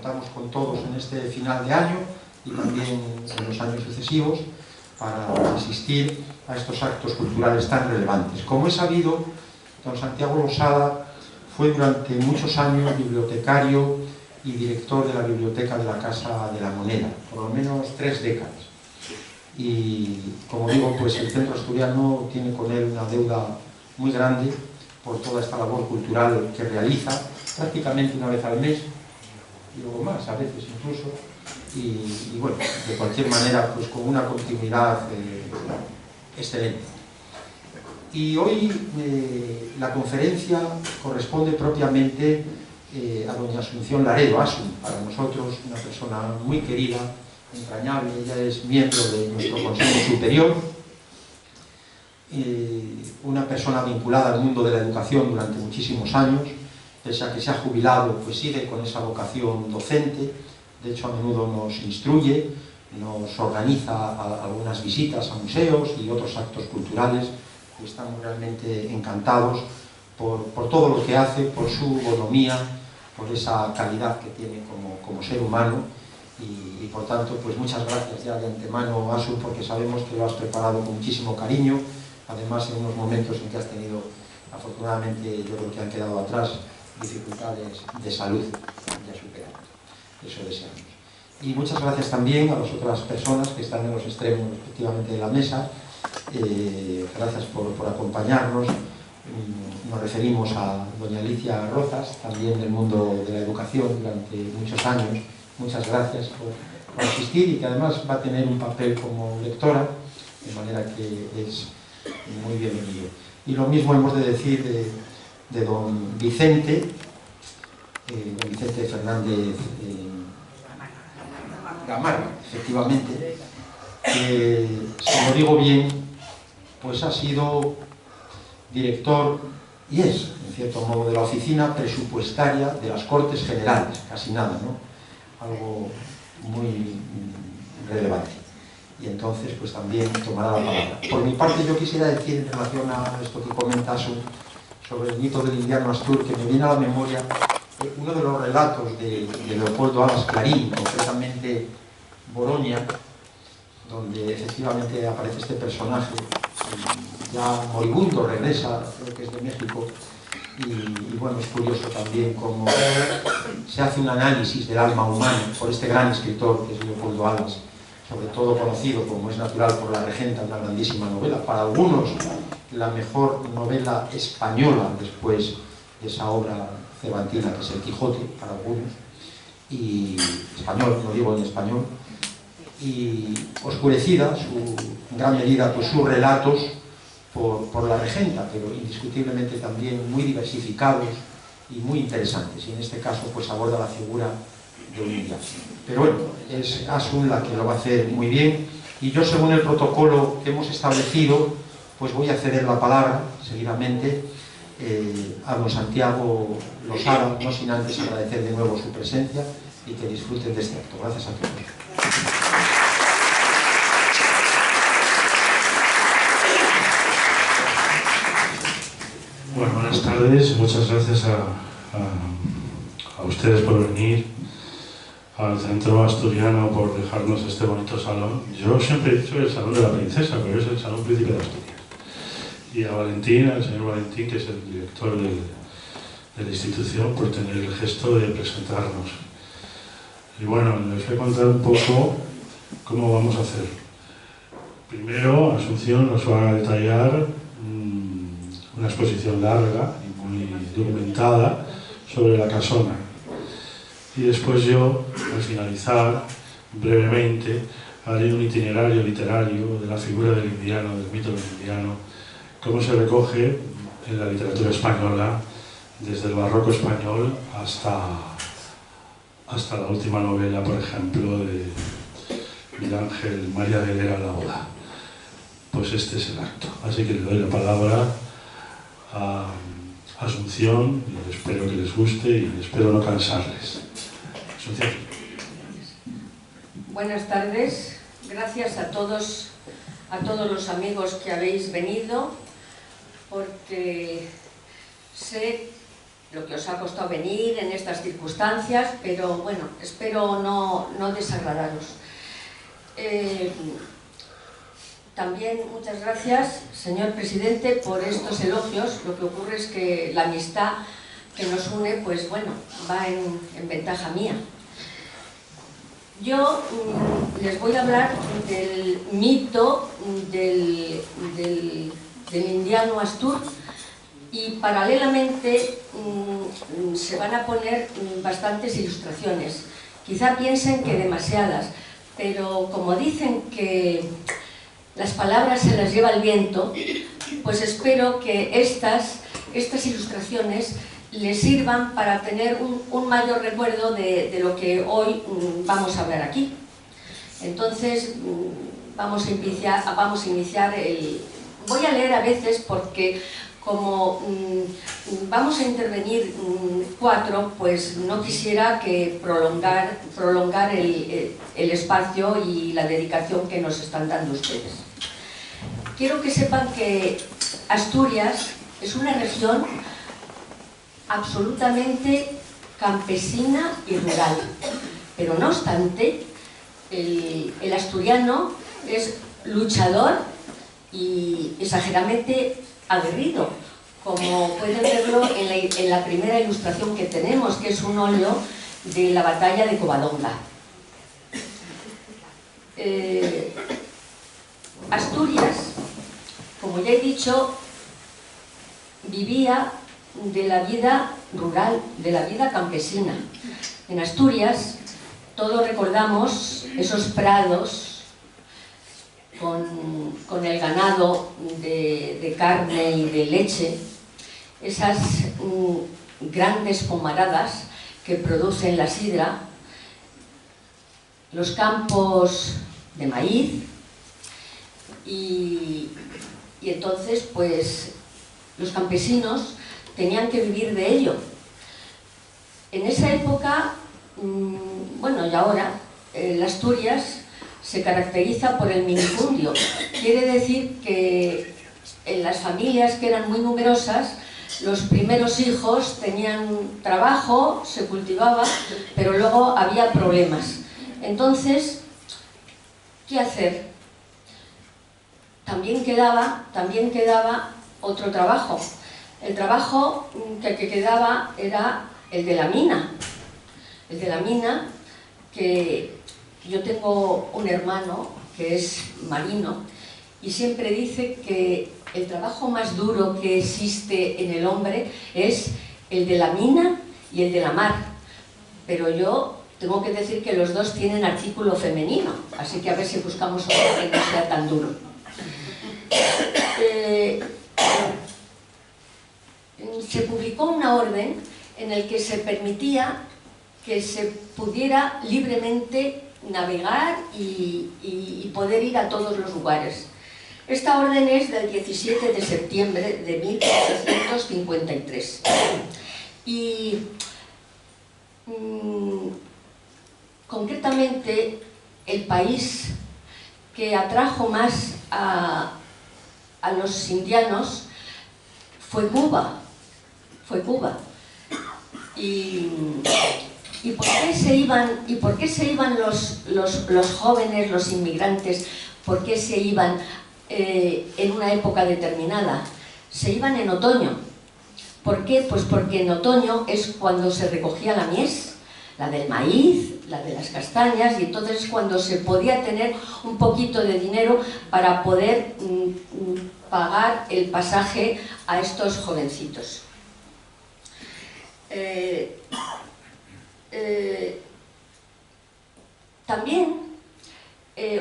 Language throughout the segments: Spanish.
contamos con todos en este final de año y también en los años sucesivos para asistir a estos actos culturales tan relevantes. Como es sabido, don Santiago Losada fue durante muchos años bibliotecario y director de la biblioteca de la Casa de la Moneda, por lo menos 3 décadas. Y, como digo, pues el Centro Asturiano tiene con él una deuda muy grande por toda esta labor cultural que realiza prácticamente una vez al mes, y luego más, a veces incluso, y bueno, de cualquier manera, pues con una continuidad excelente. Y hoy la conferencia corresponde propiamente a doña Asunción Laredo, Asun, para nosotros una persona muy querida, entrañable. Ella es miembro de nuestro Consejo Superior, una persona vinculada al mundo de la educación durante muchísimos años, pese a que se ha jubilado, pues sigue con esa vocación docente. De hecho, a menudo nos instruye, nos organiza algunas visitas a museos y otros actos culturales, y estamos realmente encantados por todo lo que hace, por su bonomía, por esa calidad que tiene como ser humano, y por tanto, pues muchas gracias ya de antemano, Asun, porque sabemos que lo has preparado con muchísimo cariño, además en unos momentos en que has tenido, afortunadamente, yo creo que han quedado atrás, dificultades de salud ya superadas. Eso deseamos. Y muchas gracias también a las otras personas que están en los extremos, respectivamente, de la mesa. Gracias por acompañarnos. Nos referimos a doña Alicia Rozas, también del mundo de la educación durante muchos años. Muchas gracias por asistir, y que además va a tener un papel como lectora, de manera que es muy bienvenido. Y lo mismo hemos de decir de don Vicente Fernández Gamarra, efectivamente, que, si lo digo bien, pues ha sido director, y es, en cierto modo, de la oficina presupuestaria de las Cortes Generales, casi nada, ¿no? Algo muy relevante. Y entonces, pues también tomará la palabra. Por mi parte, yo quisiera decir, en relación a esto que comenta sobre el mito del indiano Astur, que me viene a la memoria uno de los relatos de Leopoldo Alas Clarín, concretamente Boroña, donde efectivamente aparece este personaje, ya moribundo, regresa, creo que es de México, y bueno, es curioso también cómo se hace un análisis del alma humana por este gran escritor que es Leopoldo Alas, sobre todo conocido, como es natural, por La Regenta, una grandísima novela, para algunos la mejor novela española después de esa obra cervantina que es El Quijote, para algunos, y español, no digo en español, y oscurecida en gran medida, pues sus relatos por La Regenta, pero indiscutiblemente también muy diversificados y muy interesantes, y en este caso pues aborda la figura de un indiano. Pero bueno, es Asun la que lo va a hacer muy bien, y yo, según el protocolo que hemos establecido, pues voy a ceder la palabra seguidamente a don Santiago Losada, no sin antes agradecer de nuevo su presencia y que disfruten de este acto. Gracias a todos. Bueno, buenas tardes, muchas gracias a ustedes por venir, al Centro Asturiano por dejarnos este bonito salón. Yo siempre he dicho el Salón de la Princesa, pero es el Salón Príncipe de Asturias. Y a Valentín, al señor Valentín, que es el director de la institución, por tener el gesto de presentarnos. Y bueno, les voy a contar un poco cómo vamos a hacer. Primero, Asunción nos va a detallar una exposición larga y muy documentada sobre la casona. Y después yo, al finalizar, brevemente, haré un itinerario literario de la figura del indiano, del mito del indiano, cómo se recoge en la literatura española, desde el barroco español hasta la última novela, por ejemplo, de Miguel Ángel María de Helera, La Oda. Pues este es el acto. Así que le doy la palabra a Asunción, y espero que les guste y espero no cansarles. Asunción. Buenas tardes, gracias a todos los amigos que habéis venido, porque sé lo que os ha costado venir en estas circunstancias, pero bueno, espero no desagradaros. También muchas gracias, señor presidente, por estos elogios. Lo que ocurre es que la amistad que nos une, pues bueno, va en ventaja mía. Yo les voy a hablar del mito del indiano Astur, y paralelamente se van a poner bastantes ilustraciones. Quizá piensen que demasiadas, pero como dicen que las palabras se las lleva el viento, pues espero que estas ilustraciones les sirvan para tener un mayor recuerdo de lo que hoy vamos a hablar aquí. Entonces vamos a iniciar el... Voy a leer a veces porque como vamos a intervenir 4, pues no quisiera que prolongar el espacio y la dedicación que nos están dando ustedes. Quiero que sepan que Asturias es una región absolutamente campesina y rural, pero no obstante, el asturiano es luchador y exageradamente aguerrido, como pueden verlo en la primera ilustración que tenemos, que es un óleo de la batalla de Covadonga. Asturias, como ya he dicho, vivía de la vida rural, de la vida campesina. En Asturias todos recordamos esos prados con el ganado de carne y de leche, esas grandes pomaradas que producen la sidra, los campos de maíz, y entonces pues los campesinos tenían que vivir de ello. En esa época, bueno, y ahora, Asturias se caracteriza por el minifundio. Quiere decir que en las familias que eran muy numerosas, los primeros hijos tenían trabajo, se cultivaba, pero luego había problemas. Entonces, ¿qué hacer? También quedaba otro trabajo. El trabajo que quedaba era el de la mina. El de la mina, que yo tengo un hermano que es marino y siempre dice que el trabajo más duro que existe en el hombre es el de la mina y el de la mar. Pero yo tengo que decir que los dos tienen artículo femenino, así que a ver si buscamos otro que no sea tan duro. Se publicó una orden en la que se permitía que se pudiera libremente navegar y poder ir a todos los lugares. Esta orden es del 17 de septiembre de 1853. Y concretamente el país que atrajo más a los indianos fue Cuba. ¿Y por qué se iban los jóvenes, los inmigrantes? ¿Por qué se iban en una época determinada? Se iban en otoño. ¿Por qué? Pues porque en otoño es cuando se recogía la mies, la del maíz, la de las castañas, y entonces cuando se podía tener un poquito de dinero para poder pagar el pasaje a estos jovencitos. También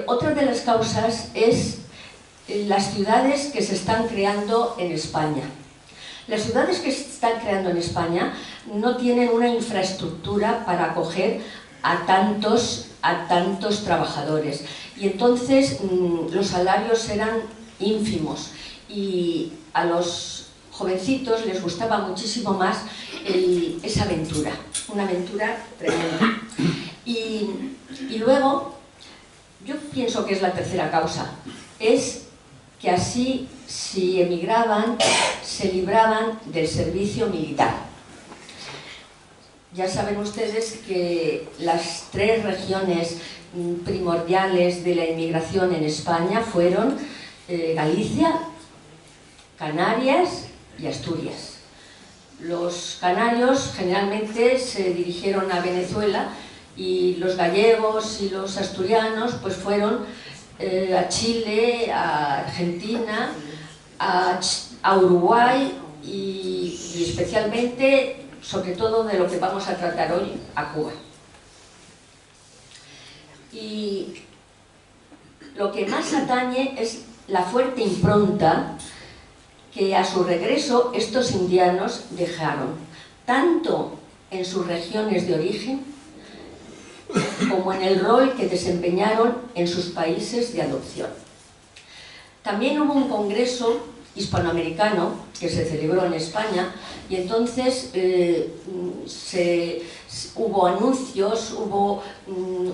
otra de las causas es las ciudades que se están creando en España. Las ciudades que se están creando en España no tienen una infraestructura para acoger a tantos trabajadores, y entonces los salarios eran ínfimos y a los jovencitos les gustaba muchísimo más esa aventura, una aventura tremenda. Y luego, yo pienso que es la tercera causa, es que así, si emigraban, se libraban del servicio militar. Ya saben ustedes que las tres regiones primordiales de la inmigración en España fueron Galicia, Canarias y Asturias. Los canarios generalmente se dirigieron a Venezuela y los gallegos y los asturianos pues fueron a Chile, a Argentina, a Uruguay y especialmente, sobre todo de lo que vamos a tratar hoy, a Cuba. Y lo que más atañe es la fuerte impronta que a su regreso estos indianos dejaron, tanto en sus regiones de origen como en el rol que desempeñaron en sus países de adopción. También hubo un congreso hispanoamericano que se celebró en España y entonces hubo anuncios, hubo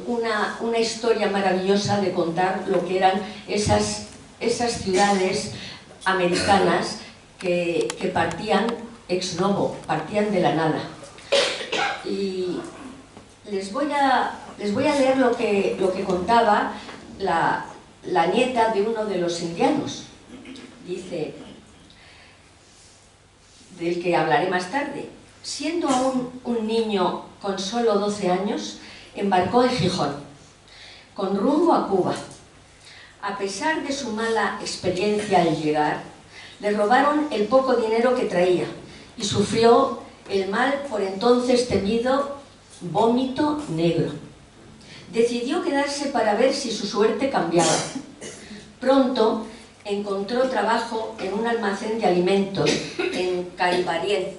una historia maravillosa de contar lo que eran esas ciudades americanas que partían ex novo, partían de la nada. Y les voy a leer lo que contaba la nieta de uno de los indianos. Dice, del que hablaré más tarde: siendo aún un niño con solo 12 años, embarcó en Gijón, con rumbo a Cuba. A pesar de su mala experiencia al llegar, le robaron el poco dinero que traía y sufrió el mal por entonces temido vómito negro. Decidió quedarse para ver si su suerte cambiaba. Pronto encontró trabajo en un almacén de alimentos en Caibarien.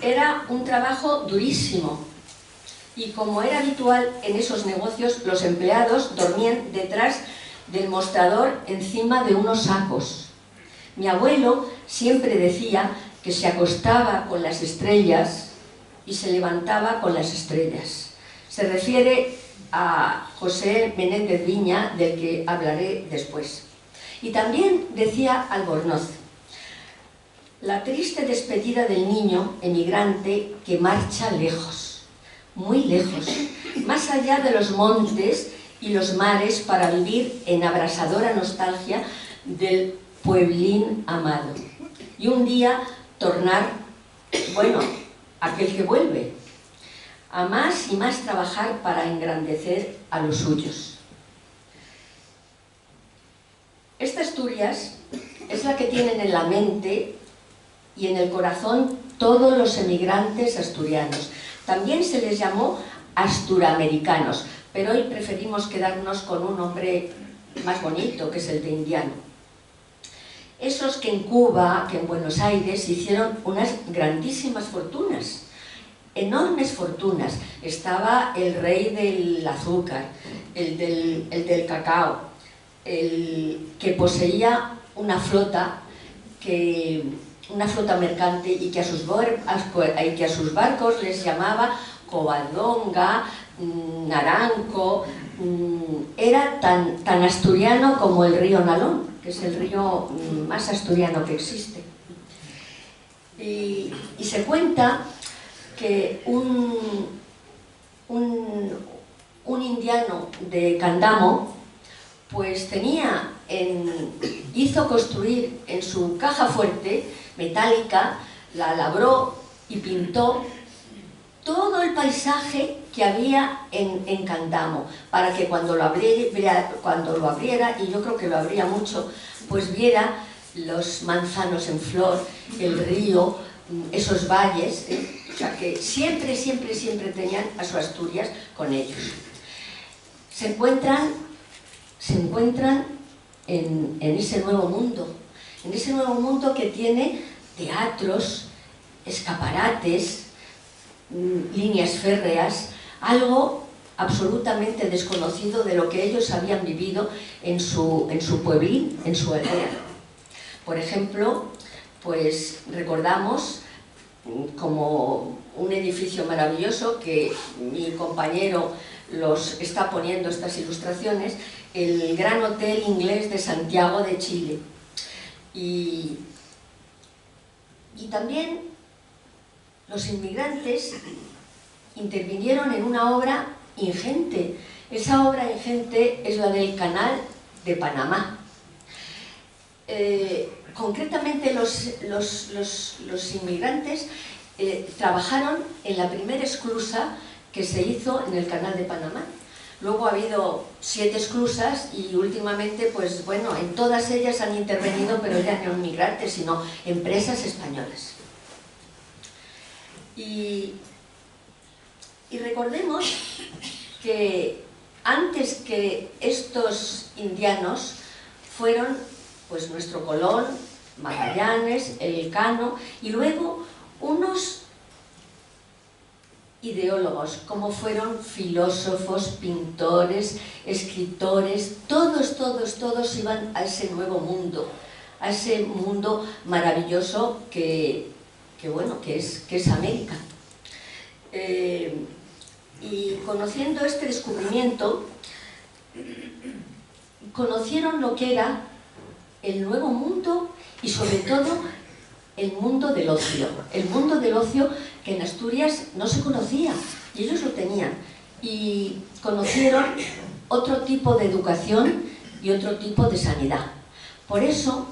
Era un trabajo durísimo y, como era habitual en esos negocios, los empleados dormían detrás del mostrador encima de unos sacos. Mi abuelo siempre decía que se acostaba con las estrellas y se levantaba con las estrellas. Se refiere a José Menéndez Viña, del que hablaré después. Y también decía Albornoz: la triste despedida del niño emigrante que marcha lejos, muy lejos, más allá de los montes y los mares, para vivir en abrasadora nostalgia del pueblín amado. Y un día tornar, bueno, aquel que vuelve, a más y más trabajar para engrandecer a los suyos. Esta Asturias es la que tienen en la mente y en el corazón todos los emigrantes asturianos. También se les llamó asturamericanos, pero hoy preferimos quedarnos con un nombre más bonito, que es el de indiano. Esos que en Cuba, que en Buenos Aires, hicieron unas grandísimas fortunas, enormes fortunas. Estaba el rey del azúcar, el del cacao, el que poseía una flota mercante y que a sus barcos les llamaba Covadonga, Naranco. Era tan asturiano como el río Nalón, que es el río más asturiano que existe. Y se cuenta que un indiano de Candamo pues hizo construir en su caja fuerte metálica, la labró y pintó todo el paisaje que había en Candamo, para que cuando lo abriera, y yo creo que lo abría mucho, pues viera los manzanos en flor, el río, esos valles, o sea que siempre tenían a su Asturias con ellos. Se encuentran en ese nuevo mundo que tiene teatros, escaparates, líneas férreas, algo absolutamente desconocido de lo que ellos habían vivido en su pueblín, en su aldea. Por ejemplo, pues recordamos como un edificio maravilloso que mi compañero los está poniendo, estas ilustraciones, el Gran Hotel Inglés de Santiago de Chile. Y también los inmigrantes intervinieron en una obra ingente. Esa obra ingente es la del Canal de Panamá. Concretamente los inmigrantes trabajaron en la primera esclusa que se hizo en el Canal de Panamá. Luego ha habido 7 esclusas y últimamente, pues bueno, en todas ellas han intervenido, pero ya no inmigrantes, sino empresas españolas. Y recordemos que antes que estos indianos fueron pues nuestro Colón, Magallanes, Elcano y luego unos ideólogos, como fueron filósofos, pintores, escritores, todos iban a ese nuevo mundo, a ese mundo maravilloso que es América. Y conociendo este descubrimiento, conocieron lo que era el nuevo mundo y sobre todo el mundo del ocio que en Asturias no se conocía y ellos lo tenían, y conocieron otro tipo de educación y otro tipo de sanidad. Por eso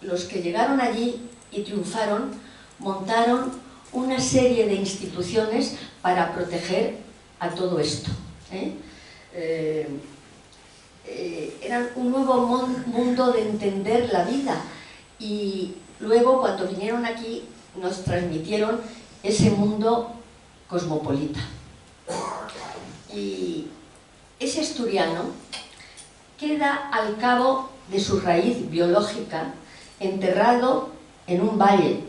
los que llegaron allí y triunfaron montaron una serie de instituciones para proteger a todo esto, eran un nuevo mundo de entender la vida, y luego cuando vinieron aquí nos transmitieron ese mundo cosmopolita. Y ese asturiano queda al cabo de su raíz biológica enterrado en un valle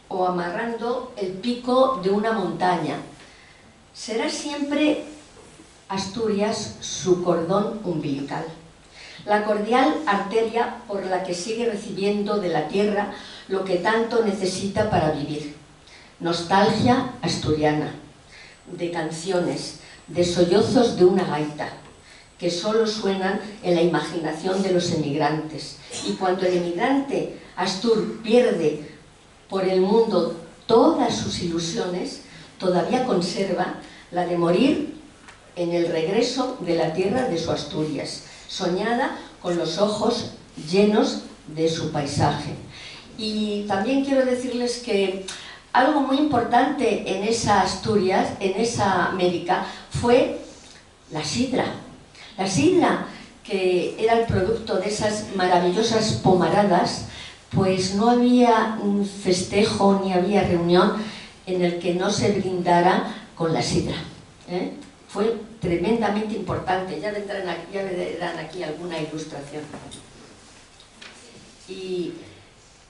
o amarrando el pico de una montaña. Será siempre Asturias su cordón umbilical, la cordial arteria por la que sigue recibiendo de la tierra lo que tanto necesita para vivir. Nostalgia asturiana, de canciones, de sollozos de una gaita, que solo suenan en la imaginación de los emigrantes. Y cuando el emigrante astur pierde por el mundo todas sus ilusiones, todavía conserva la de morir en el regreso de la tierra de su Asturias, soñada con los ojos llenos de su paisaje. Y también quiero decirles que algo muy importante en esa Asturias, en esa América, fue la sidra. La sidra, que era el producto de esas maravillosas pomaradas, pues no había un festejo ni había reunión en el que no se brindara con la sidra. Fue tremendamente importante, ya verán aquí alguna ilustración. Y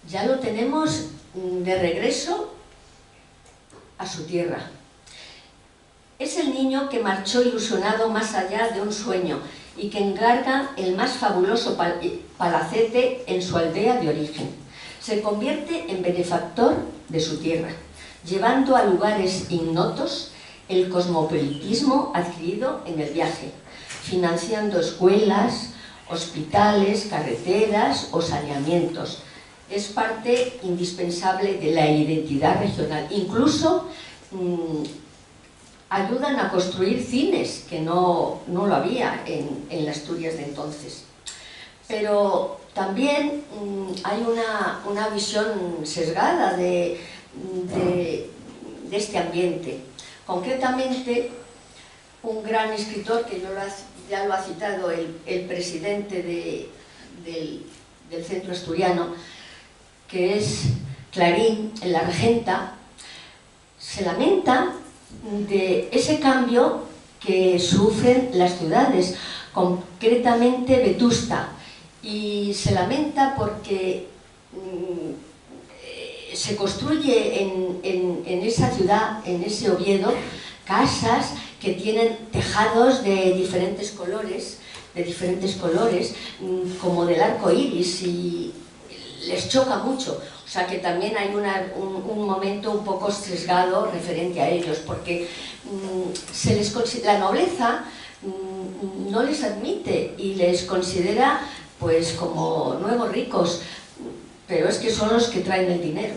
ya lo tenemos de regreso a su tierra. Es el niño que marchó ilusionado más allá de un sueño y que encarga el más fabuloso palacete en su aldea de origen. Se convierte en benefactor de su tierra, llevando a lugares ignotos el cosmopolitismo adquirido en el viaje, financiando escuelas, hospitales, carreteras o saneamientos. Es parte indispensable de la identidad regional. Incluso ayudan a construir cines, que no lo había en las Asturias de entonces. Pero también hay una visión sesgada de este ambiente. Concretamente, un gran escritor, que ya lo ha citado el presidente del Centro Asturiano, que es Clarín, en La Regenta, se lamenta de ese cambio que sufren las ciudades, concretamente Vetusta, y se lamenta porque se construye en esa ciudad, en ese Oviedo, casas que tienen tejados de diferentes colores, como del arco iris, y les choca mucho. O sea que también hay un momento un poco sesgado referente a ellos, porque la nobleza no les admite y les considera pues como nuevos ricos, pero es que son los que traen el dinero.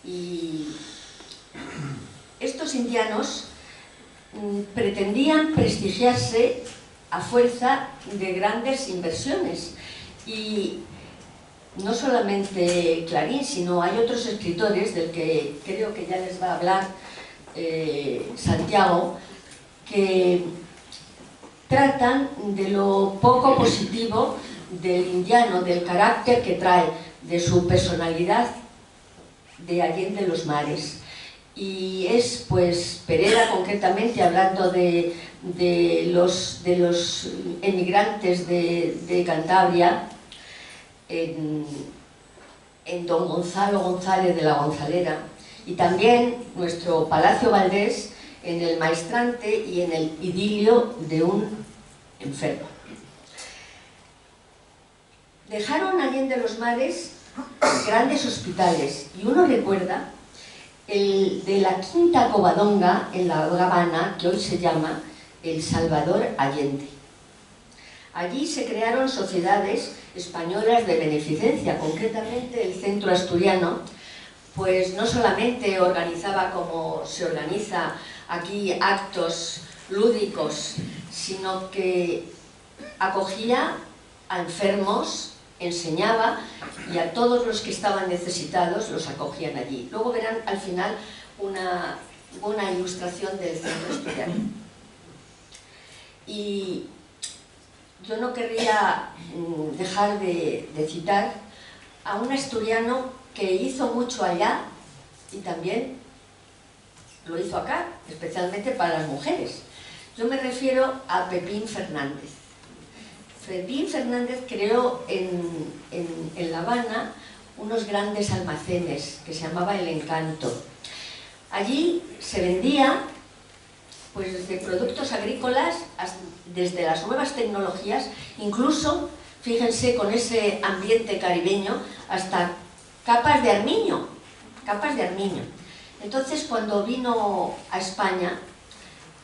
Y estos indianos pretendían prestigiarse a fuerza de grandes inversiones. Y no solamente Clarín, sino hay otros escritores, del que creo que ya les va a hablar Santiago, que tratan de lo poco positivo del indiano, del carácter que trae, de su personalidad de Allende los Mares. Y es pues Pereda concretamente, hablando de los emigrantes de Cantabria, en don Gonzalo González de la Gonzalera, y también nuestro Palacio Valdés en el Maestrante y en el idilio de un enfermo. Dejaron Allende los Mares grandes hospitales, y uno recuerda el de la Quinta Covadonga en La Habana, que hoy se llama El Salvador Allende. Allí se crearon sociedades españolas de beneficencia, concretamente el Centro Asturiano, pues no solamente organizaba como se organiza aquí actos lúdicos, sino que acogía a enfermos, enseñaba, y a todos los que estaban necesitados los acogían allí. Luego verán al final una ilustración del Centro Asturiano. Y yo no querría dejar de citar a un asturiano que hizo mucho allá y también lo hizo acá, especialmente para las mujeres. Yo me refiero a Pepín Fernández. Pepín Fernández creó en La Habana unos grandes almacenes que se llamaba El Encanto. Allí se vendía pues desde productos agrícolas desde las nuevas tecnologías, incluso, fíjense, con ese ambiente caribeño, hasta capas de armiño, capas de armiño. Entonces, cuando vino a España,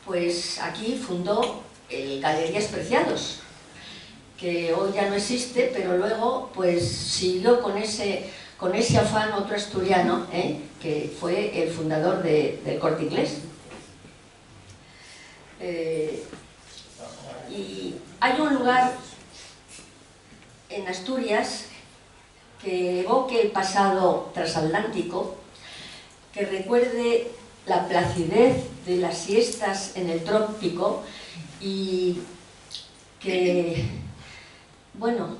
pues aquí fundó el Galerías Preciados, que hoy ya no existe, pero luego pues siguió con ese afán otro asturiano, que fue el fundador del Corte Inglés. Y hay un lugar en Asturias que evoque el pasado transatlántico, que recuerde la placidez de las siestas en el trópico y que, bueno,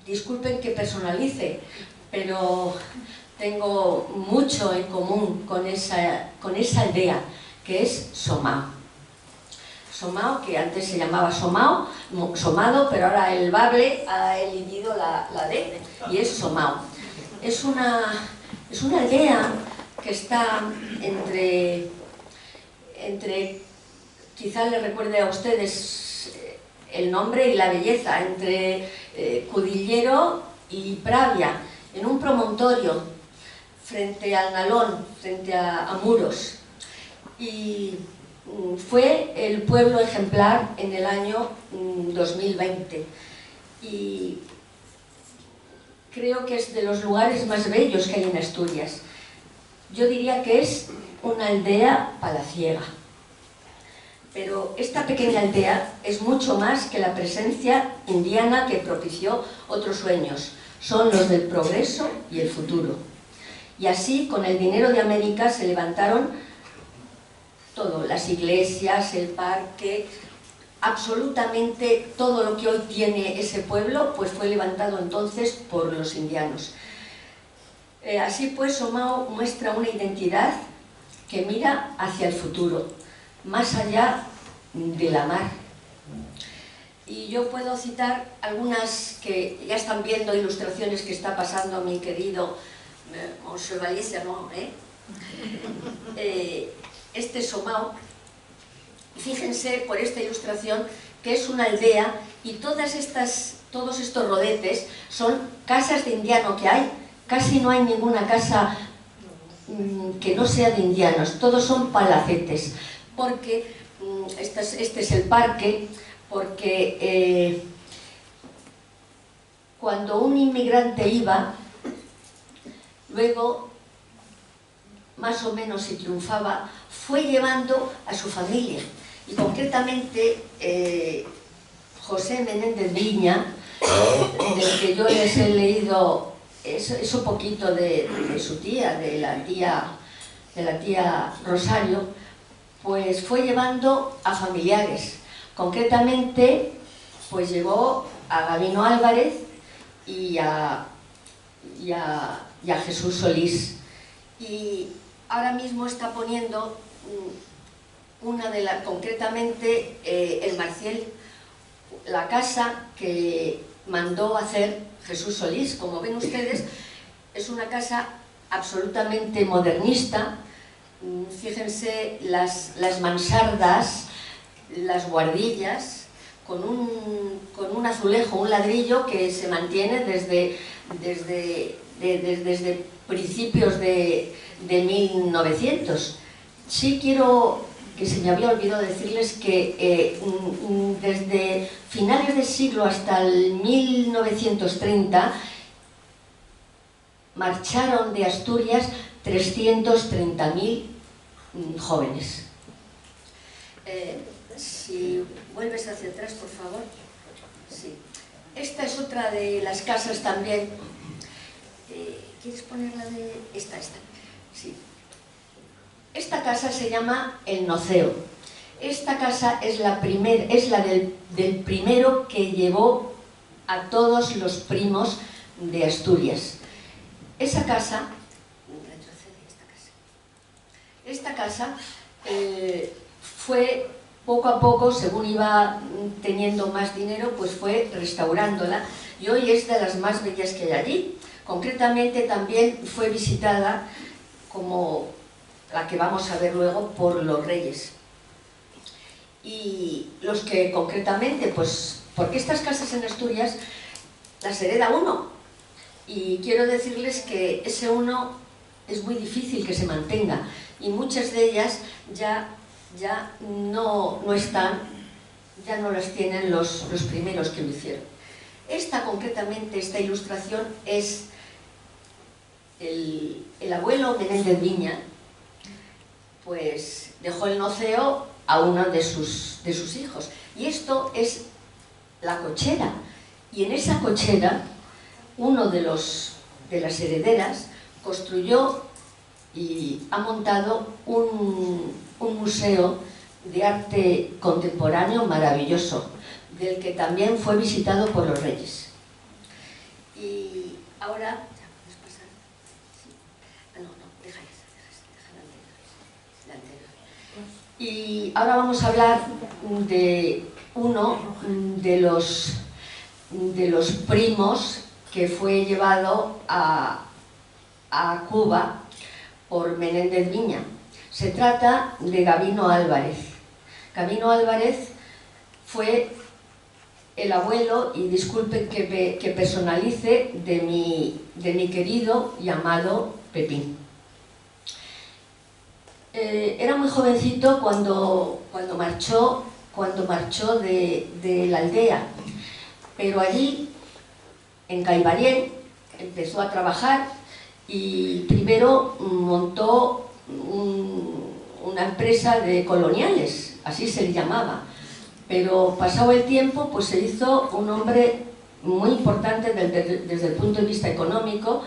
disculpen que personalice, pero tengo mucho en común con esa aldea, que es Somao. Somao, que antes se llamaba Somado, pero ahora el bable ha elidido la D, y es Somao. Es una aldea que está entre, quizá le recuerde a ustedes el nombre y la belleza, entre Cudillero y Pravia, en un promontorio, frente al Nalón, frente a Muros. Y fue el pueblo ejemplar en el año 2020. Y creo que es de los lugares más bellos que hay en Asturias. Yo diría que es una aldea palaciega. Pero esta pequeña aldea es mucho más que la presencia indiana que propició otros sueños. Son los del progreso y el futuro. Y así, con el dinero de América, se levantaron todo, las iglesias, el parque, absolutamente todo lo que hoy tiene ese pueblo, pues fue levantado entonces por los indianos. Así pues, Somao muestra una identidad que mira hacia el futuro, más allá de la mar. Y yo puedo citar algunas que ya están viendo, ilustraciones que está pasando mi querido Chevalier Sermon, este Somao. Fíjense por esta ilustración que es una aldea, y todos estos rodetes son casas de indiano que hay. Casi no hay ninguna casa que no sea de indianos, todos son palacetes, porque este es el parque, porque cuando un inmigrante iba, luego, más o menos si triunfaba, fue llevando a su familia. Y concretamente, José Menéndez Viña, del que yo les he leído eso poquito de su tía, de la tía Rosario, pues fue llevando a familiares. Concretamente, pues llevó a Gabino Álvarez y a Jesús Solís. Y ahora mismo está poniendo concretamente el Marcial, la casa que mandó hacer Jesús Solís. Como ven ustedes, es una casa absolutamente modernista. Fíjense las mansardas, las buhardillas, con un azulejo, un ladrillo que se mantiene desde principios de 1900. Sí quiero, que se me había olvidado decirles que desde finales del siglo hasta el 1930 marcharon de Asturias 330.000 jóvenes. Si vuelves hacia atrás, por favor. Sí. Esta es otra de las casas también. ¿Quieres ponerla de...? Esta. Sí. Esta casa se llama El Noceo. Esta casa es la del primero que llevó a todos los primos de Asturias. Esa casa... Esta casa fue poco a poco, según iba teniendo más dinero, pues fue restaurándola, y hoy es de las más bellas que hay allí. Concretamente también fue visitada, como la que vamos a ver luego, por los reyes. Y los que concretamente, pues, porque estas casas en Asturias las hereda uno, y quiero decirles que ese uno es muy difícil que se mantenga, y muchas de ellas ya no están, ya no las tienen los primeros que lo hicieron. Esta concretamente, esta ilustración, es el abuelo Menéndez Viña, pues dejó el Noceo a uno de sus hijos, y esto es la cochera, y en esa cochera uno de las herederas construyó y ha montado un museo de arte contemporáneo maravilloso, del que también fue visitado por los reyes. Y ahora... ¿Ya puedes pasar? Sí. No, deja la anterior. Y ahora vamos a hablar de uno de los primos que fue llevado a Cuba por Menéndez Viña. Se trata de Gabino Álvarez. Gabino Álvarez fue el abuelo, y disculpen que personalice, de mi querido y amado Pepín. Era muy jovencito cuando marchó de la aldea, pero allí, en Caibarien, empezó a trabajar y primero montó una empresa de coloniales, así se le llamaba, pero pasado el tiempo pues se hizo un hombre muy importante desde el punto de vista económico,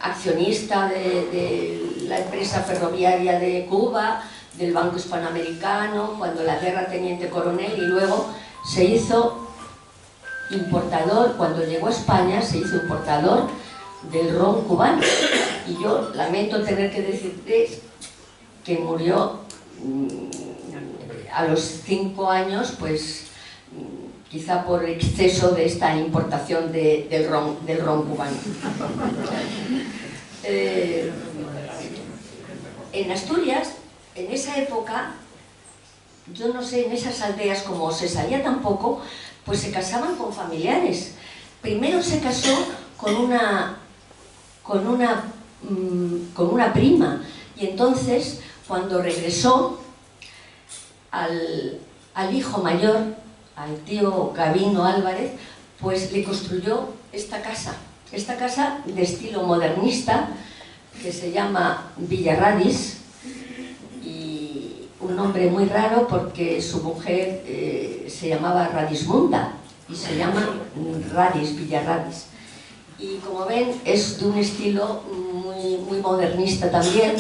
accionista de la empresa ferroviaria de Cuba, del Banco Hispanoamericano, cuando la guerra teniente coronel, y luego se hizo importador. Cuando llegó a España se hizo importador del ron cubano, y yo lamento tener que decirles que murió a los 5 años, pues quizá por exceso de esta importación del ron cubano. En Asturias, en esa época, yo no sé, en esas aldeas, como se salía tan poco, pues se casaban con familiares. Primero se casó con una prima, y entonces cuando regresó al hijo mayor, al tío Gabino Álvarez, pues le construyó esta casa. Esta casa de estilo modernista, que se llama Villa Radis, y un nombre muy raro porque su mujer se llamaba Radismunda y se llama Radis, Villa Radis. Y como ven, es de un estilo muy modernista también.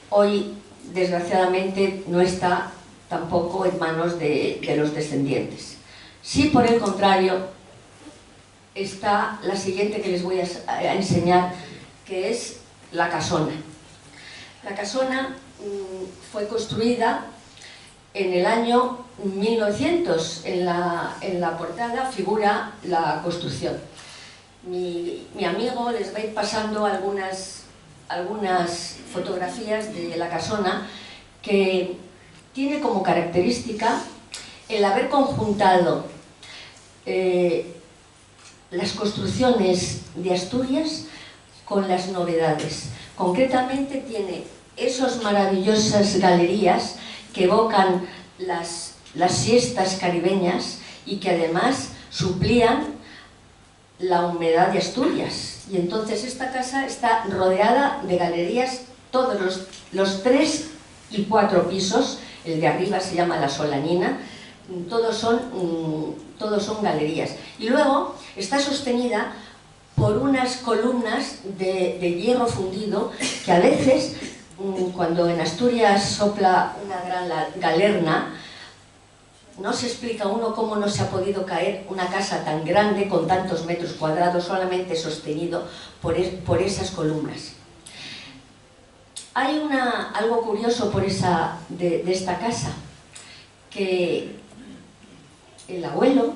Hoy, desgraciadamente, no está tampoco en manos de los descendientes. Sí, por el contrario, está la siguiente que les voy a enseñar, que es la casona. La casona fue construida en el año 1900. En la portada figura la construcción. Mi amigo les va a ir pasando algunas fotografías de la casona, que tiene como característica el haber conjuntado las construcciones de Asturias con las novedades. Concretamente tiene esas maravillosas galerías que evocan las siestas caribeñas y que además suplían la humedad de Asturias. Y entonces esta casa está rodeada de galerías, todos los 3 y 4 pisos. El de arriba se llama La Solanina. Todos son galerías. Y luego está sostenida por unas columnas de hierro fundido que a veces, cuando en Asturias sopla una gran galerna, no se explica uno cómo no se ha podido caer una casa tan grande con tantos metros cuadrados solamente sostenido por esas columnas. Hay algo curioso de esta casa, que el abuelo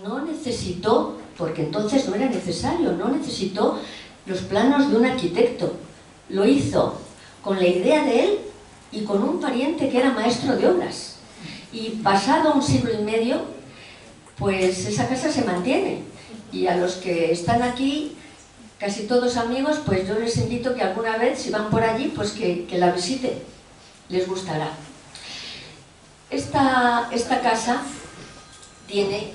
no necesitó, porque entonces no era necesario, no necesitó los planos de un arquitecto. Lo hizo con la idea de él y con un pariente que era maestro de obras. Y pasado 1 siglo y medio, pues esa casa se mantiene. Y a los que están aquí, casi todos amigos, pues yo les invito que alguna vez, si van por allí, pues que la visiten. Les gustará. Esta casa tiene...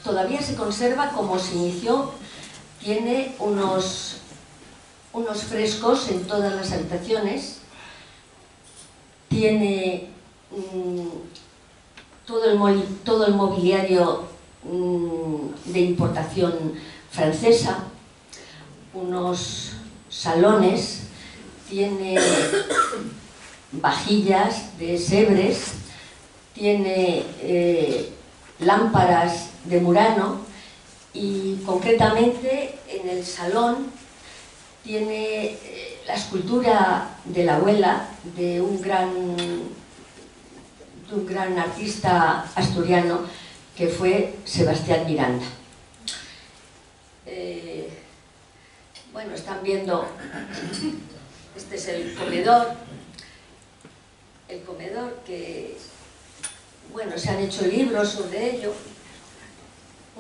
todavía se conserva como se inició. Tiene unos frescos en todas las habitaciones. Tiene todo el mobiliario de importación francesa, unos salones, tiene vajillas de Sèvres, tiene lámparas de Murano y concretamente en el salón tiene la escultura de la abuela de un gran artista asturiano que fue Sebastián Miranda. Bueno, están viendo, este es el comedor que, bueno, se han hecho libros sobre ello.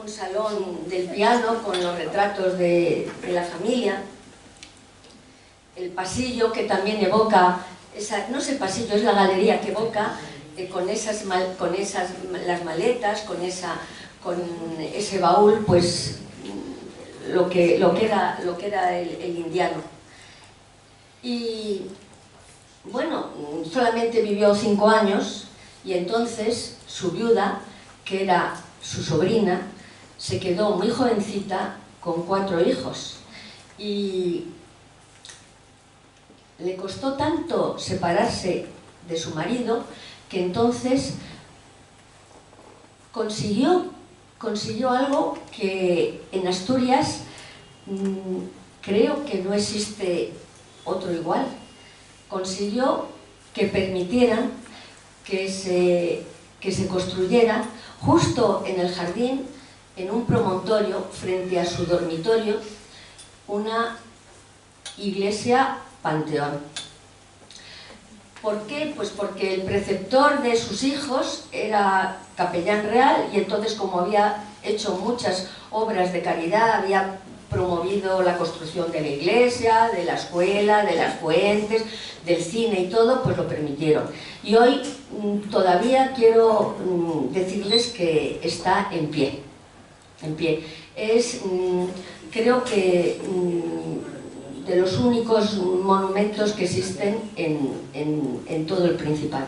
Un salón del piano con los retratos de la familia. El pasillo que también evoca, no es el pasillo, es la galería que evoca con las maletas, con ese baúl, pues lo que era el indiano. Y bueno, solamente vivió 5 años y entonces su viuda, que era su sobrina, se quedó muy jovencita con 4 hijos. Y le costó tanto separarse de su marido que entonces consiguió algo que en Asturias creo que no existe otro igual. Consiguió que permitieran que se construyera justo en el jardín, en un promontorio frente a su dormitorio, una iglesia panteón. ¿Por qué? Pues porque el preceptor de sus hijos era capellán real y entonces, como había hecho muchas obras de caridad, había promovido la construcción de la iglesia, de la escuela, de las fuentes, del cine y todo, pues lo permitieron. Y hoy todavía quiero decirles que está en pie. En pie. Es, creo que, de los únicos monumentos que existen en todo el Principado.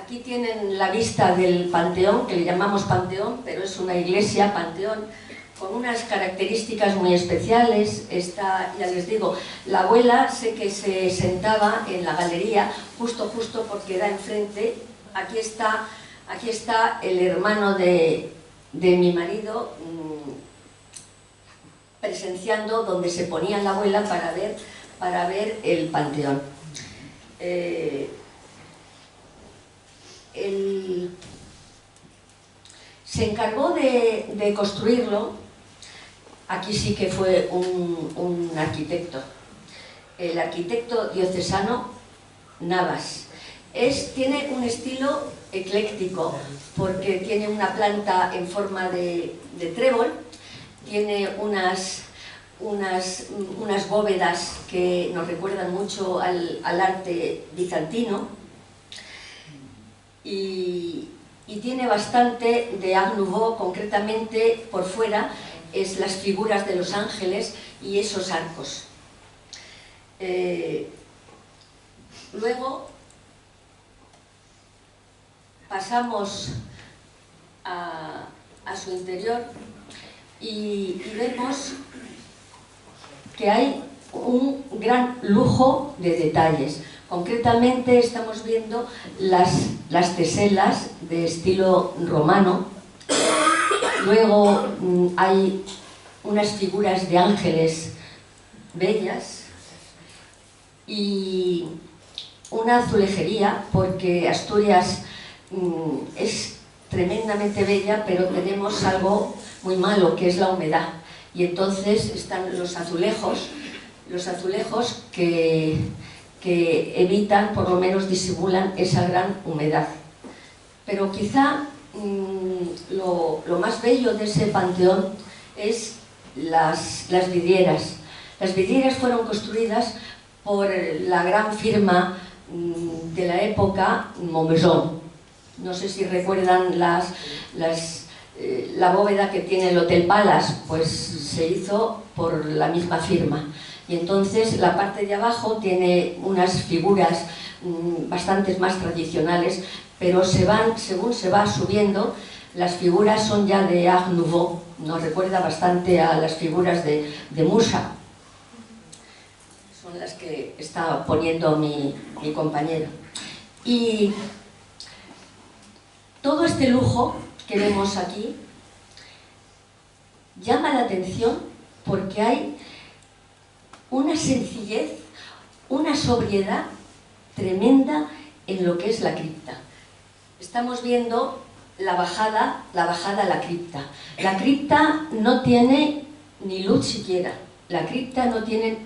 Aquí tienen la vista del Panteón, que le llamamos Panteón, pero es una iglesia, Panteón, con unas características muy especiales. Está, ya les digo, la abuela sé que se sentaba en la galería, justo porque da enfrente. Aquí está el hermano de mi marido, presenciando donde se ponía la abuela para ver el Panteón. Se encargó de construirlo, aquí sí que fue un arquitecto, el arquitecto diocesano Navas. Tiene un estilo ecléctico, porque tiene una planta en forma de trébol, tiene unas bóvedas que nos recuerdan mucho al arte bizantino, y tiene bastante de Art Nouveau, concretamente por fuera, es las figuras de los ángeles y esos arcos. Luego pasamos a su interior y vemos que hay un gran lujo de detalles. Concretamente estamos viendo las teselas de estilo romano. Luego hay unas figuras de ángeles bellas y una azulejería, porque Asturias es tremendamente bella, pero tenemos algo muy malo, que es la humedad. Y entonces están los azulejos que evitan, por lo menos disimulan esa gran humedad. Pero quizá lo más bello de ese panteón es las vidrieras. Las vidrieras fueron construidas por la gran firma de la época, Montmaison. No sé si recuerdan la bóveda que tiene el Hotel Palace, pues se hizo por la misma firma. Y entonces la parte de abajo tiene unas figuras bastante más tradicionales, pero según se va subiendo, las figuras son ya de Art Nouveau. Nos recuerda bastante a las figuras de Musa. Son las que está poniendo mi compañero. Y todo este lujo que vemos aquí llama la atención porque hay una sencillez, una sobriedad tremenda en lo que es la cripta. Estamos viendo la bajada a la cripta. La cripta no tiene ni luz siquiera. La cripta no tiene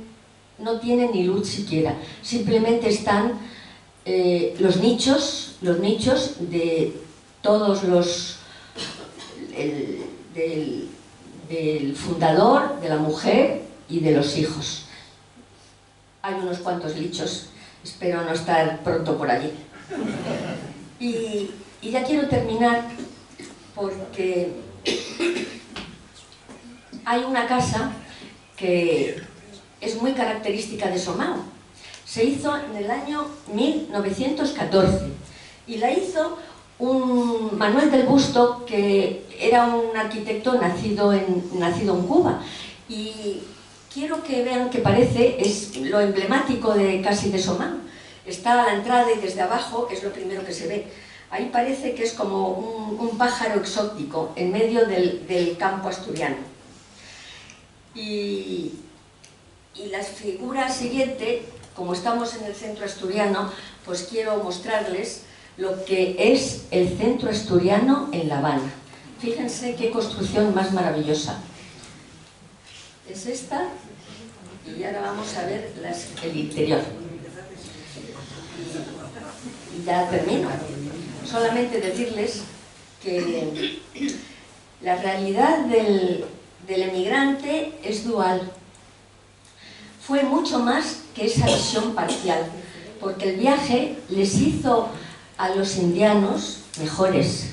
ni luz siquiera. Simplemente están los nichos de todos del fundador, de la mujer y de los hijos. Hay unos cuantos lichos, espero no estar pronto por allí. Y ya quiero terminar porque hay una casa que es muy característica de Somao. Se hizo en el año 1914 y la hizo un Manuel del Busto, que era un arquitecto nacido en Cuba. Y quiero que vean que es lo emblemático casi de Somao. Está a la entrada y desde abajo es lo primero que se ve. Ahí parece que es como un pájaro exótico en medio del campo asturiano. Y la figura siguiente, como estamos en el centro asturiano, pues quiero mostrarles lo que es el centro asturiano en La Habana. Fíjense qué construcción más maravillosa. Es esta, y ahora vamos a ver el interior. Y ya termino. Solamente decirles que la realidad del emigrante es dual. Fue mucho más que esa visión parcial, porque el viaje les hizo a los indianos mejores,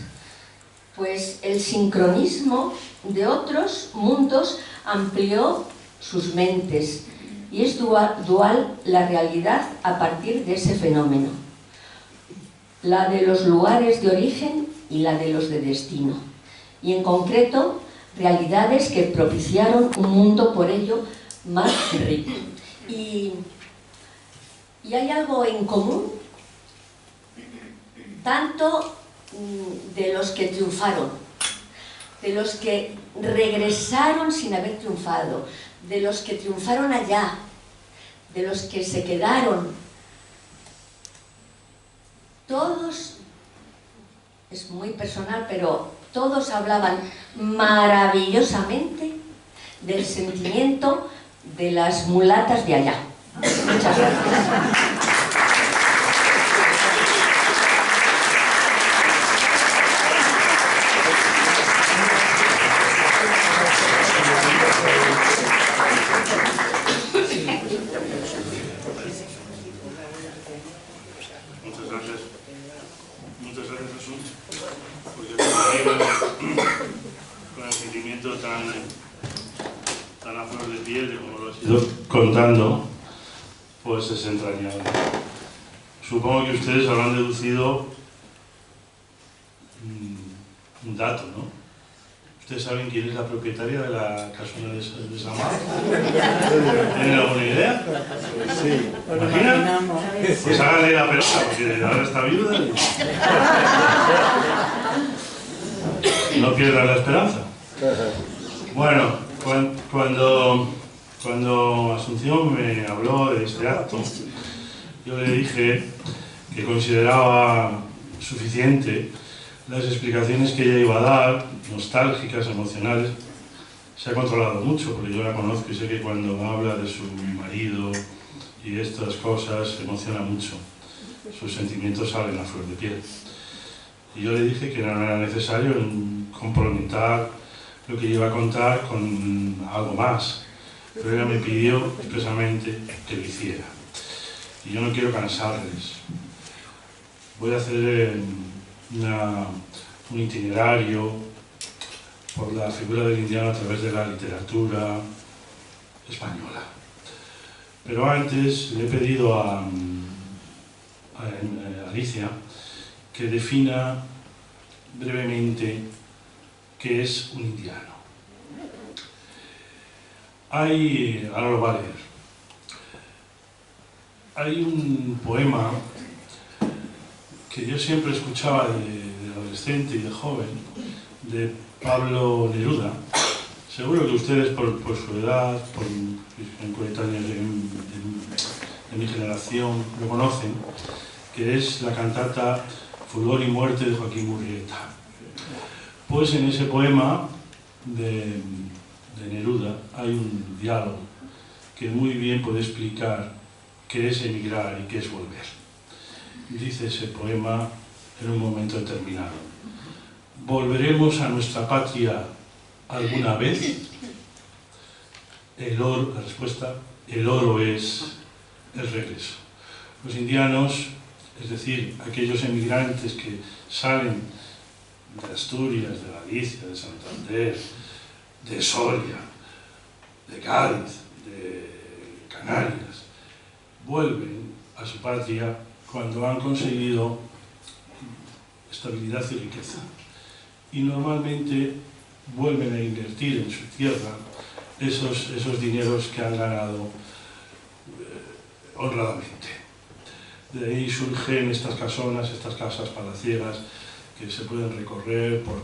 pues el sincronismo de otros mundos amplió sus mentes, y es dual la realidad a partir de ese fenómeno, la de los lugares de origen y la de los de destino, y en concreto realidades que propiciaron un mundo por ello más rico. Y hay algo en común, tanto de los que triunfaron, de los que regresaron sin haber triunfado, de los que triunfaron allá, de los que se quedaron. Todos, es muy personal, pero todos hablaban maravillosamente del sentimiento de las mulatas de allá. Muchas gracias. Muchas gracias Jesús, porque con el sentimiento tan a flor de piel de como lo has ido contando, pues es entrañable. Supongo que ustedes habrán deducido un dato, ¿no? ¿Ustedes saben quién es la propietaria de la casona de Samar? ¿Tienen alguna idea? Sí. ¿Imaginan? Pues háganle la pelota, porque ahora está viuda y no pierdan la esperanza. Bueno, cuando Asunción me habló de este acto, yo le dije que consideraba suficiente las explicaciones que ella iba a dar, nostálgicas, emocionales. Se ha controlado mucho, porque yo la conozco y sé que cuando habla de su marido y estas cosas se emociona mucho. Sus sentimientos salen a flor de piel. Y yo le dije que no era necesario complementar lo que iba a contar con algo más. Pero ella me pidió expresamente que lo hiciera. Y yo no quiero cansarles. Voy a hacer un itinerario por la figura del indiano a través de la literatura española. Pero antes le he pedido a Alicia que defina brevemente qué es un indiano. Ahora lo va a leer. Hay un poema que yo siempre escuchaba de adolescente y de joven, de Pablo Neruda. Seguro que ustedes, por su edad, por coetáneos de mi generación, lo conocen, que es la cantata Fulgor y muerte de Joaquín Murrieta. Pues en ese poema de Neruda hay un diálogo que muy bien puede explicar qué es emigrar y qué es volver. Dice ese poema en un momento determinado: ¿volveremos a nuestra patria alguna vez? La respuesta, el oro es el regreso. Los indianos, es decir, aquellos emigrantes que salen de Asturias, de Galicia, de Santander, de Soria, de Cádiz, de Canarias, vuelven a su patria cuando han conseguido estabilidad y riqueza. Y normalmente vuelven a invertir en su tierra esos dineros que han ganado honradamente. De ahí surgen estas casonas, estas casas palaciegas que se pueden recorrer por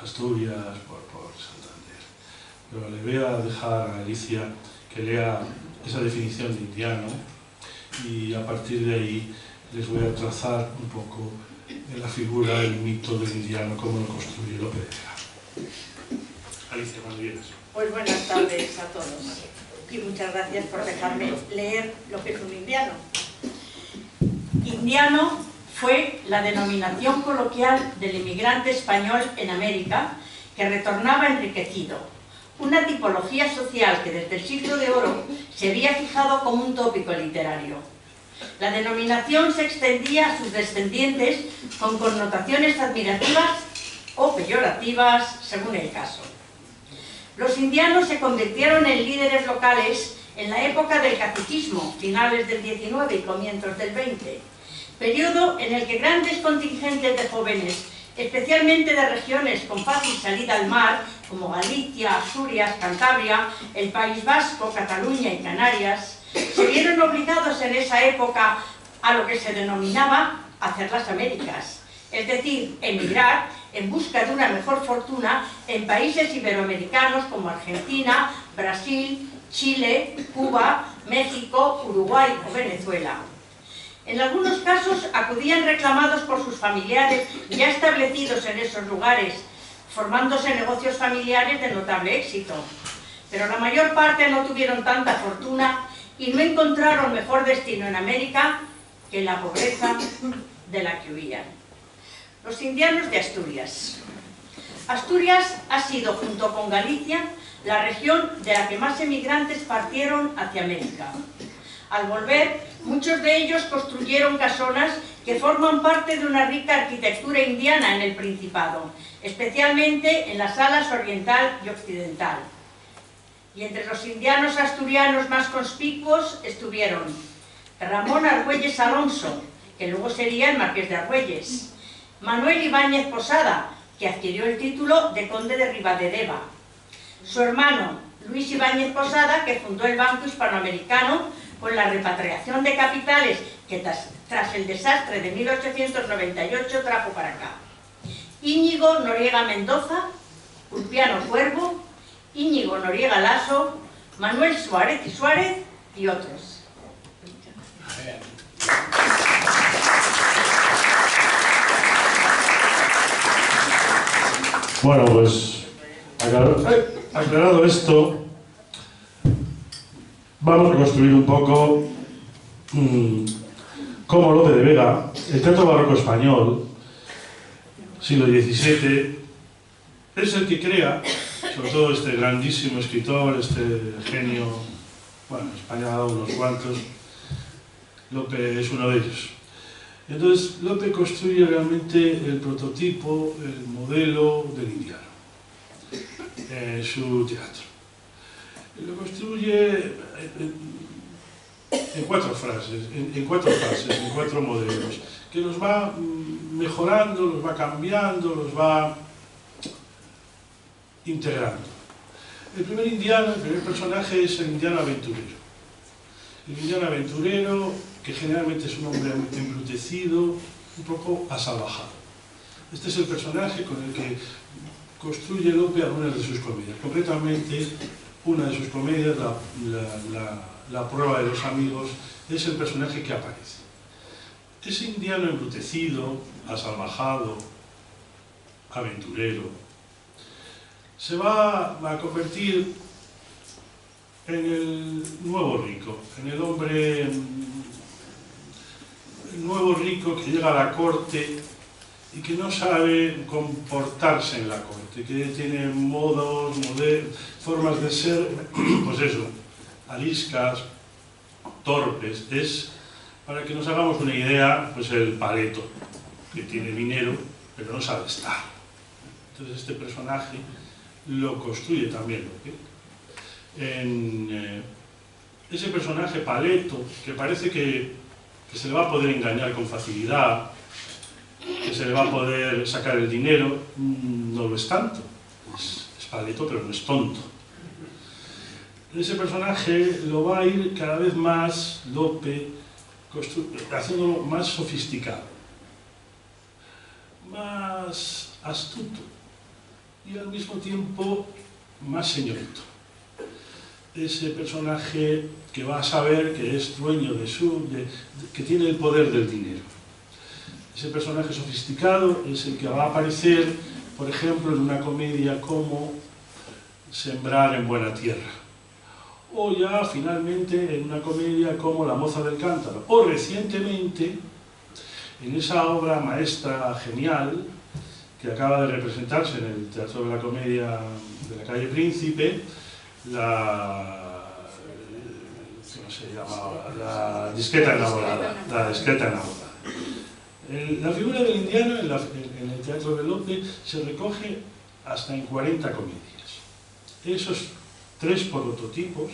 Asturias, por Santander. Pero le voy a dejar a Alicia que lea esa definición de indiano y a partir de ahí les voy a trazar un poco la figura, el mito del indiano, cómo lo construyó Lope de Vega. Alicia, cuando vienes. Pues buenas tardes a todos y muchas gracias por dejarme leer lo que es un indiano. Indiano fue la denominación coloquial del inmigrante español en América, que retornaba enriquecido, una tipología social que desde el Siglo de Oro se había fijado como un tópico literario. La denominación se extendía a sus descendientes con connotaciones admirativas o peyorativas, según el caso. Los indianos se convirtieron en líderes locales en la época del caciquismo, finales del XIX y comienzos del XX, periodo en el que grandes contingentes de jóvenes, especialmente de regiones con fácil salida al mar, como Galicia, Asturias, Cantabria, el País Vasco, Cataluña y Canarias, se vieron obligados en esa época a lo que se denominaba hacer las Américas, es decir, emigrar en busca de una mejor fortuna en países iberoamericanos como Argentina, Brasil, Chile, Cuba, México, Uruguay o Venezuela. En algunos casos acudían reclamados por sus familiares ya establecidos en esos lugares, formándose negocios familiares de notable éxito. Pero la mayor parte no tuvieron tanta fortuna y no encontraron mejor destino en América que la pobreza de la que huían. Los indianos de Asturias. Asturias ha sido, junto con Galicia, la región de la que más emigrantes partieron hacia América. Al volver, muchos de ellos construyeron casonas que forman parte de una rica arquitectura indiana en el Principado, especialmente en las salas oriental y occidental. Y entre los indianos asturianos más conspicuos estuvieron Ramón Argüelles Alonso, que luego sería el Marqués de Argüelles, Manuel Ibáñez Posada, que adquirió el título de Conde de Ribadedeva, su hermano Luis Ibáñez Posada, que fundó el Banco Hispanoamericano con la repatriación de capitales que tras el desastre de 1898 trajo para acá, Íñigo Noriega Mendoza, Ulpiano Cuervo, Íñigo Noriega Lasso, Manuel Suárez y Suárez y otros. Bueno, pues aclarado esto, vamos a construir un poco cómo Lope de Vega, el teatro barroco español, siglo XVII, es el que crea, sobre todo este grandísimo escritor, este genio, bueno, España ha dado unos cuantos, Lope es uno de ellos. Entonces, Lope construye realmente el prototipo, el modelo del indiano, su teatro. Lo construye en cuatro fases, en cuatro modelos, que los va mejorando, los va cambiando, los va integrando. El primer indiano, el primer personaje es el indiano aventurero. El indiano aventurero, que generalmente es un hombre embrutecido, un poco asalvajado. Este es el personaje con el que construye Lope algunas de sus comedias. Concretamente, una de sus comedias, la prueba de los amigos, es el personaje que aparece. Ese indiano embrutecido, asalvajado, aventurero, se va a convertir en el nuevo rico, en el hombre, el nuevo rico que llega a la corte y que no sabe comportarse en la corte, que tiene modos, formas de ser, pues eso, ariscas, torpes. Es, para que nos hagamos una idea, pues el paleto, que tiene dinero, pero no sabe estar. Entonces este personaje lo construye también Lope. Ese personaje paleto, que parece que se le va a poder engañar con facilidad, que se le va a poder sacar el dinero, no lo es tanto. Es paleto, pero no es tonto. Ese personaje lo va a ir cada vez más Lope haciéndolo más sofisticado, más astuto y al mismo tiempo más señorito. Ese personaje que va a saber que es dueño que tiene el poder del dinero. Ese personaje sofisticado es el que va a aparecer, por ejemplo, en una comedia como Sembrar en buena tierra, o ya finalmente en una comedia como La moza del cántaro, o recientemente en esa obra maestra genial que acaba de representarse en el Teatro de la Comedia de la calle Príncipe, ¿cómo se llamaba? La discreta enamorada. La discreta enamorada. La figura del indiano en el Teatro de Lope se recoge hasta en 40 comedias. Esos 3 prototipos,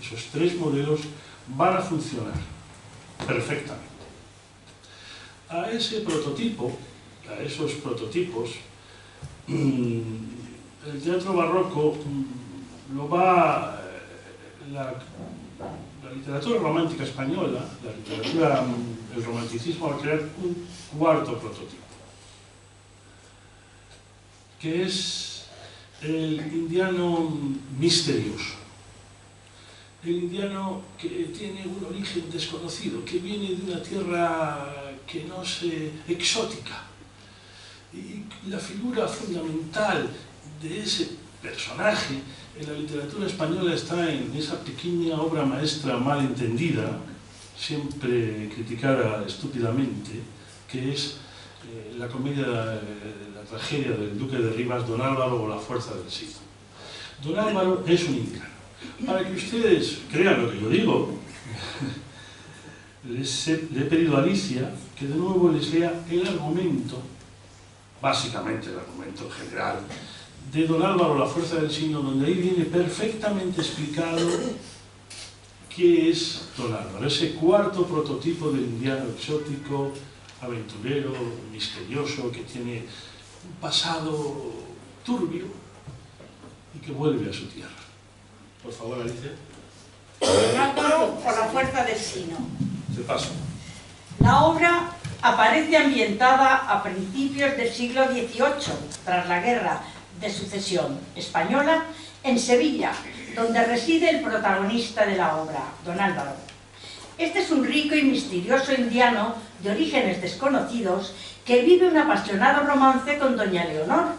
esos 3 modelos van a funcionar perfectamente. A esos prototipos, el teatro barroco lo va... La literatura romántica española, el romanticismo, va a crear un 4º prototipo, que es el indiano misterioso. El indiano que tiene un origen desconocido, que viene de una tierra que no sé, exótica. Y la figura fundamental de ese personaje en la literatura española está en esa pequeña obra maestra mal entendida, siempre criticada estúpidamente, que es la comedia, la tragedia del Duque de Rivas, Don Álvaro o la fuerza del siglo. Don Álvaro es un indiano. Para que ustedes crean lo que yo digo, le he pedido a Alicia que de nuevo les lea el argumento, básicamente el argumento general, de Don Álvaro, la fuerza del signo, donde ahí viene perfectamente explicado qué es Don Álvaro, ese 4º prototipo del indiano exótico, aventurero, misterioso, que tiene un pasado turbio y que vuelve a su tierra. Por favor, Alicia. Don Álvaro o la fuerza del signo. Te paso. La obra aparece ambientada a principios del siglo XVIII, tras la Guerra de Sucesión Española, en Sevilla, donde reside el protagonista de la obra, Don Álvaro. Este es un rico y misterioso indiano de orígenes desconocidos que vive un apasionado romance con doña Leonor,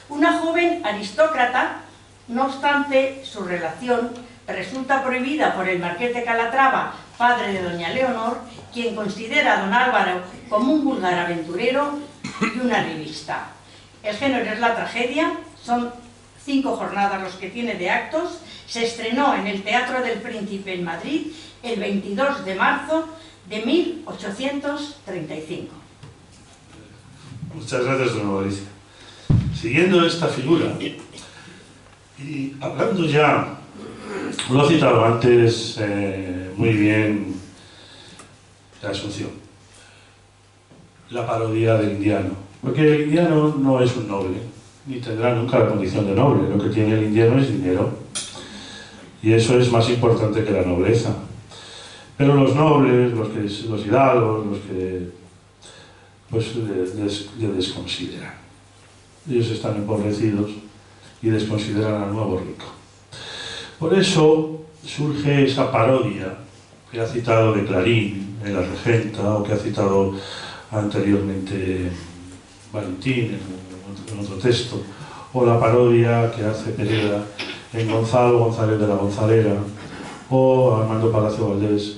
una joven aristócrata. No obstante, su relación resulta prohibida por el marqués de Calatrava, padre de doña Leonor, quien considera a Don Álvaro como un vulgar aventurero y un arribista. El género es la tragedia, son 5 jornadas los que tiene de actos, se estrenó en el Teatro del Príncipe en Madrid el 22 de marzo de 1835. Muchas gracias, don Alicia. Siguiendo esta figura, y hablando ya, lo he citado antes muy bien, de Asunción, la parodia del indiano. Porque el indiano no es un noble, ni tendrá nunca la condición de noble. Lo que tiene el indiano es dinero. Y eso es más importante que la nobleza. Pero los nobles, los hidalgos, los que pues le desconsideran. Ellos están empobrecidos y desconsideran al nuevo rico. Por eso surge esa parodia que ha citado de Clarín en La Regenta, o que ha citado anteriormente Valentín en otro texto, o la parodia que hace Pereda en Gonzalo González de la Gonzalera, o Armando Palacio Valdés,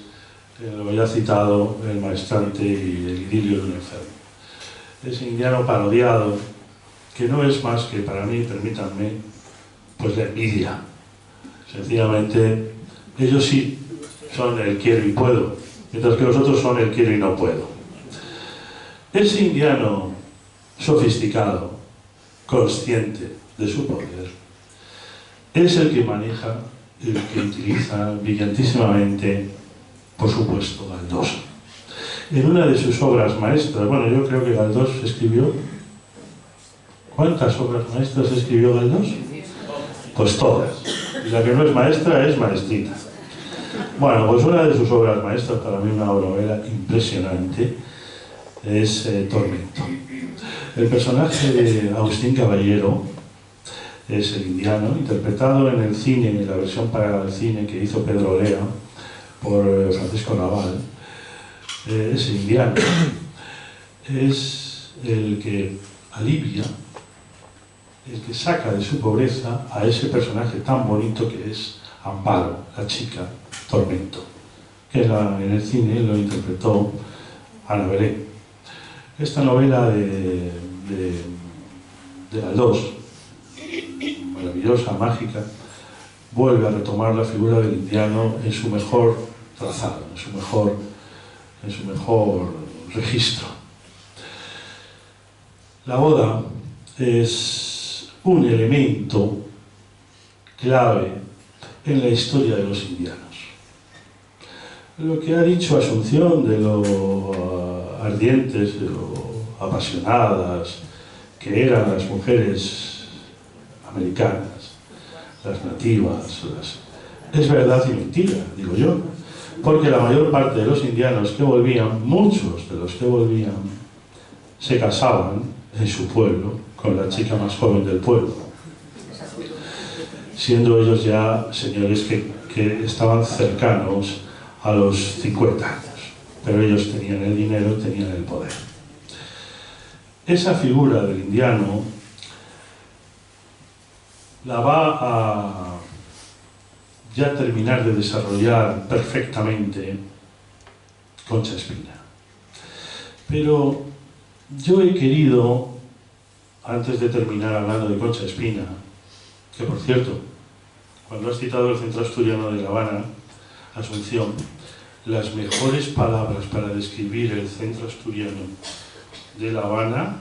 lo ya citado, El maestrante y El idilio de un enfermo. Ese indiano parodiado, que no es más que, para mí, permítanme, pues la envidia. Sencillamente, ellos sí son el quiero y puedo, mientras que los otros son el quiero y no puedo. Ese indiano sofisticado, consciente de su poder, es el que maneja, el que utiliza brillantísimamente, por supuesto, Galdós. En una de sus obras maestras, bueno, yo creo que Galdós escribió... ¿Cuántas obras maestras escribió Galdós? Pues todas. Y la que no es maestra es maestrita. Bueno, pues una de sus obras maestras, para mí una novela impresionante, es Tormento. El personaje de Agustín Caballero es el indiano, interpretado en el cine, en la versión para el cine que hizo Pedro Olea por Francisco Naval. Ese indiano es el que alivia, el que saca de su pobreza a ese personaje tan bonito que es Amparo, la chica Tormento, que en el cine lo interpretó Ana Belén. Esta novela de de Galdós, maravillosa, mágica, vuelve a retomar la figura del indiano en su mejor trazado, en su mejor registro. La boda es un elemento clave en la historia de los indianos. Lo que ha dicho Asunción de lo ardientes, de lo apasionadas que eran las mujeres americanas, las nativas, es verdad y mentira, digo yo, porque la mayor parte de los indianos que volvían, muchos de los que volvían, se casaban en su pueblo con la chica más joven del pueblo, siendo ellos ya señores que estaban cercanos a los 50 años, pero ellos tenían el dinero, tenían el poder. Esa figura del indiano la va a ya terminar de desarrollar perfectamente Concha Espina. Pero yo he querido, antes de terminar hablando de Concha Espina, que por cierto, cuando has citado el Centro Asturiano de La Habana, Asunción, las mejores palabras para describir el Centro Asturiano de La Habana,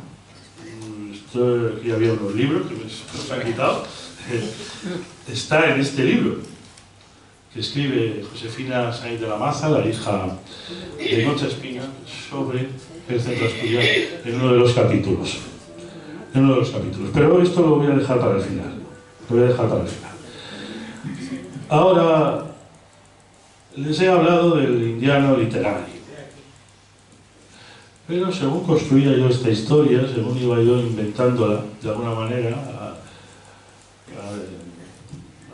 aquí había unos libros que me los han quitado, está en este libro, que escribe Josefina Sainz de la Maza, la hija de Concha Espina, sobre el Centro Asturiano, en uno de los capítulos. Pero esto lo voy a dejar para el final. Ahora, les he hablado del indiano literario. Pero según construía yo esta historia, según iba yo inventándola de alguna manera,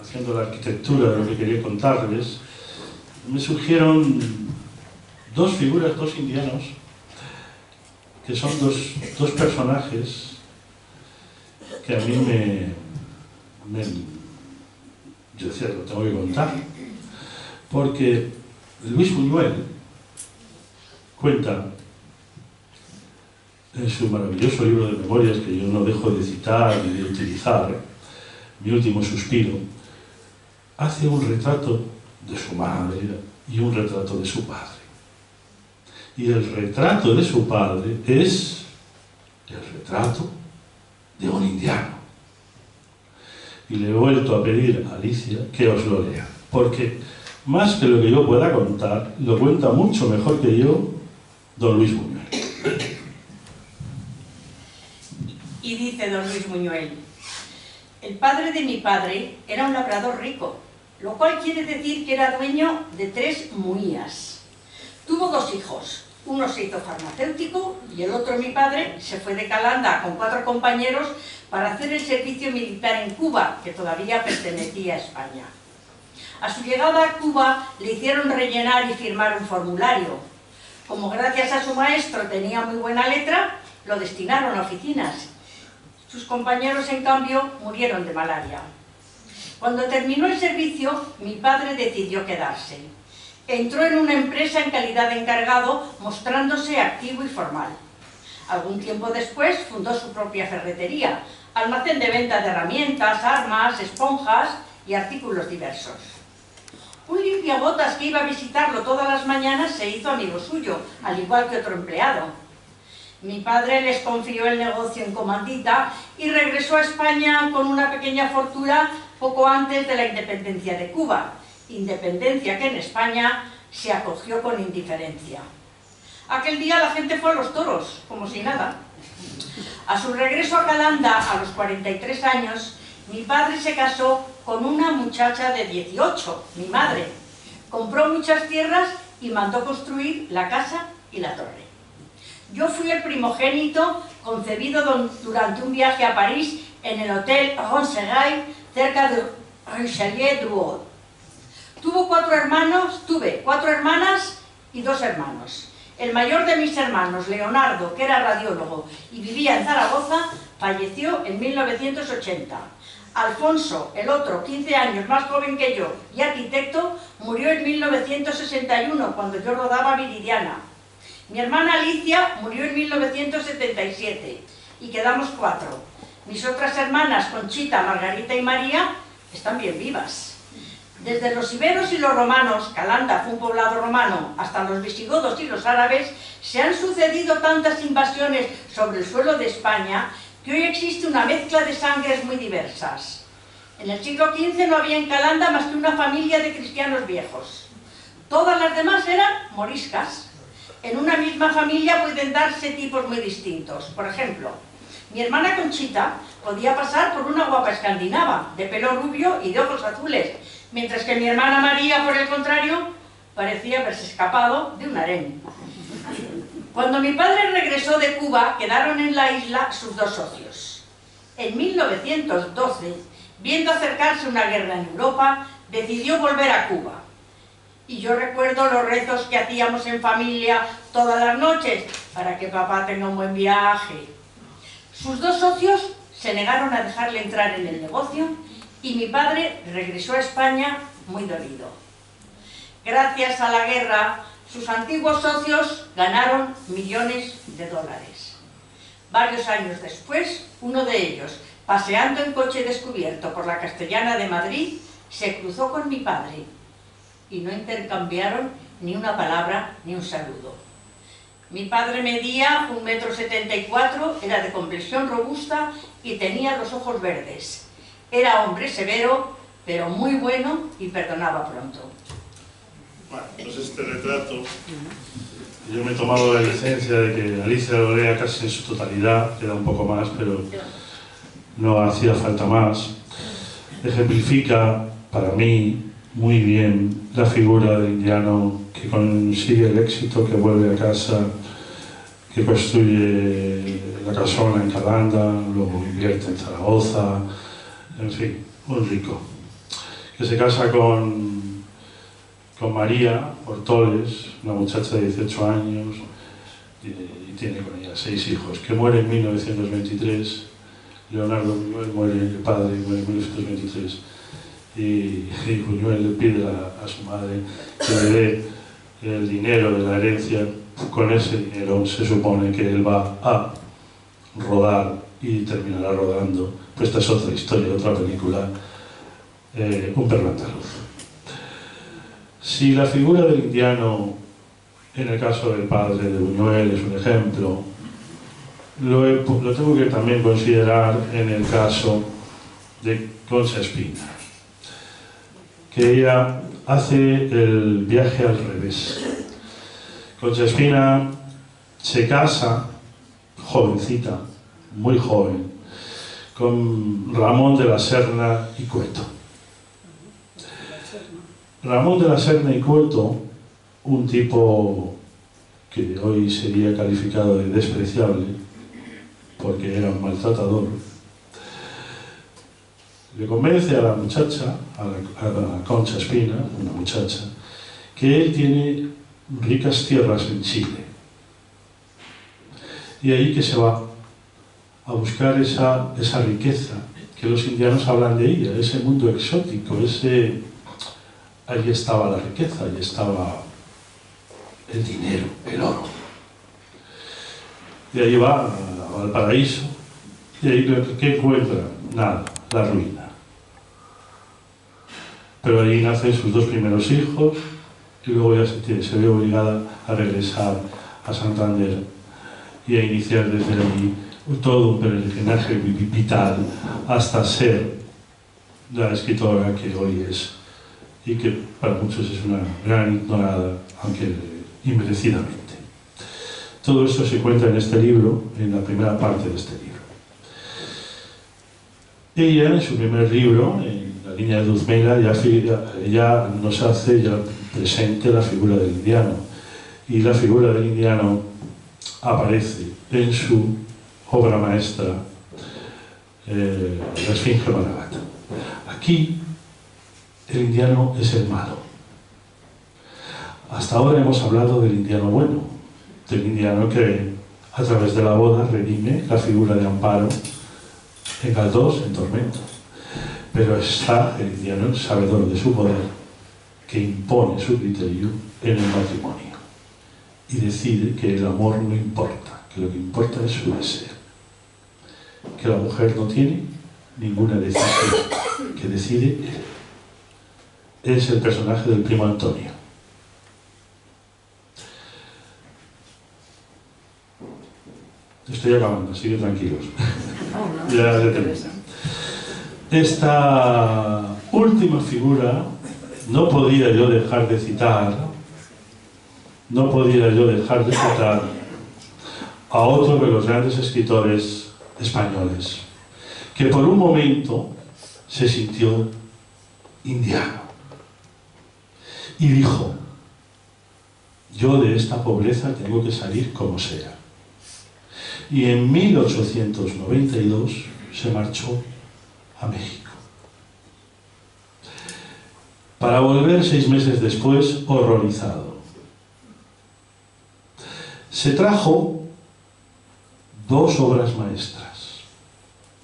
haciendo la arquitectura de lo que quería contarles, me surgieron dos figuras, dos indianos, que son dos personajes que a mí yo decía, lo tengo que contar, porque Luis Buñuel cuenta en su maravilloso libro de memorias, que yo no dejo de citar ni de utilizar, Mi último suspiro, hace un retrato de su madre y un retrato de su padre. Y el retrato de su padre es el retrato de un indiano. Y le he vuelto a pedir a Alicia que os lo lea, porque más que lo que yo pueda contar, lo cuenta mucho mejor que yo don Luis Buñuel. Y dice don Luis Buñuel: el padre de mi padre era un labrador rico, lo cual quiere decir que era dueño de 3 muías. Tuvo 2 hijos, uno se hizo farmacéutico y el otro, mi padre, se fue de Calanda con 4 compañeros para hacer el servicio militar en Cuba, que todavía pertenecía a España. A su llegada a Cuba le hicieron rellenar y firmar un formulario. Como gracias a su maestro tenía muy buena letra, lo destinaron a oficinas. Sus compañeros, en cambio, murieron de malaria. Cuando terminó el servicio, mi padre decidió quedarse. Entró en una empresa en calidad de encargado, mostrándose activo y formal. Algún tiempo después fundó su propia ferretería, almacén de venta de herramientas, armas, esponjas y artículos diversos. Un limpiabotas que iba a visitarlo todas las mañanas se hizo amigo suyo, al igual que otro empleado. Mi padre les confió el negocio en comandita y regresó a España con una pequeña fortuna poco antes de la independencia de Cuba, independencia que en España se acogió con indiferencia. Aquel día la gente fue a los toros, como si nada. A su regreso a Calanda, a los 43 años, mi padre se casó con una muchacha de 18, mi madre. Compró muchas tierras y mandó construir la casa y la torre. Yo fui el primogénito, concebido durante un viaje a París en el Hotel Ronserai, cerca de Richelieu-du-Haut. Tuve 4 hermanas y 2 hermanos. El mayor de mis hermanos, Leonardo, que era radiólogo y vivía en Zaragoza, falleció en 1980. Alfonso, el otro, 15 años más joven que yo y arquitecto, murió en 1961, cuando yo rodaba Viridiana. Mi hermana Alicia murió en 1977 y quedamos 4. Mis otras hermanas, Conchita, Margarita y María, están bien vivas. Desde los iberos y los romanos, Calanda fue un poblado romano, hasta los visigodos y los árabes, se han sucedido tantas invasiones sobre el suelo de España que hoy existe una mezcla de sangres muy diversas. En el siglo XV no había en Calanda más que una familia de cristianos viejos. Todas las demás eran moriscas. En una misma familia pueden darse tipos muy distintos. Por ejemplo, mi hermana Conchita podía pasar por una guapa escandinava, de pelo rubio y de ojos azules, mientras que mi hermana María, por el contrario, parecía haberse escapado de un harén. Cuando mi padre regresó de Cuba, quedaron en la isla sus dos socios. En 1912, viendo acercarse una guerra en Europa, decidió volver a Cuba. Y yo recuerdo los rezos que hacíamos en familia todas las noches, para que papá tenga un buen viaje. Sus dos socios se negaron a dejarle entrar en el negocio y mi padre regresó a España muy dolido. Gracias a la guerra, sus antiguos socios ganaron millones de dólares. Varios años después, uno de ellos, paseando en coche descubierto por la Castellana de Madrid, se cruzó con mi padre y no intercambiaron ni una palabra ni un saludo. Mi padre medía 1,74 m, era de complexión robusta y tenía los ojos verdes. Era hombre severo, pero muy bueno y perdonaba pronto. Bueno, pues este retrato, yo me he tomado la licencia de que Alicia lo lea casi en su totalidad, queda un poco más, pero no hacía falta más. Ejemplifica, para mí, muy bien la figura del indiano que consigue el éxito, que vuelve a casa, que construye la casona en Calanda, luego invierte en Zaragoza, en fin, muy rico. Que se casa con María Portoles, una muchacha de 18 años, y tiene con ella 6 hijos, que muere en 1923. Leonardo Buñuel muere, el padre muere en 1923. Y Buñuel le pide a su madre que le dé el dinero de la herencia. Con ese dinero se supone que él va a rodar y terminará rodando, pues esta es otra historia, otra película, Un perro andaluz. Si la figura del indiano, en el caso del padre de Buñuel, es un ejemplo, lo tengo que también considerar en el caso de Concha Espina, que ella hace el viaje al revés. Concha Espina se casa, jovencita, muy joven, con Ramón de la Serna y Cueto. Ramón de la Serna y Cueto, un tipo que hoy sería calificado de despreciable, porque era un maltratador, le convence a la muchacha, a la Concha Espina, una muchacha, que él tiene ricas tierras en Chile. Y ahí que se va a buscar esa riqueza, que los indianos hablan de ella, ese mundo exótico, ahí estaba la riqueza, ahí estaba el dinero, el oro. Y ahí va a Valparaíso, y ahí ¿qué encuentra? Nada, la ruina. Pero ahí nacen sus 2 primeros hijos, y luego ya se ve obligada a regresar a Santander y a iniciar desde allí todo un peregrinaje vital hasta ser la escritora que hoy es, y que para muchos es una gran ignorada, aunque inmerecidamente. Todo esto se cuenta en este libro, en la primera parte de este libro. Ella, en su primer libro, en La Niña de Dulzmeira, ya nos hace ya presente la figura del indiano. Y la figura del indiano aparece en su obra maestra, La Esfinge Maragata. Aquí, el indiano es el malo. Hasta ahora hemos hablado del indiano bueno, del indiano que a través de la boda redime la figura de Amparo en Galdós, en Tormento. Pero está el indiano sabedor de su poder, que impone su criterio en el matrimonio y decide que el amor no importa, que lo que importa es su deseo. que la mujer no tiene ninguna decisión, que decide él. Es el personaje del primo Antonio. Estoy acabando, así que tranquilos. Ya termino. Esta última figura no podía yo dejar de citar, a otro de los grandes escritores españoles, que por un momento se sintió indiano y dijo: yo de esta pobreza tengo que salir como sea. Y en 1892 se marchó a México, para volver 6 meses después horrorizado. Se trajo 2 obras maestras.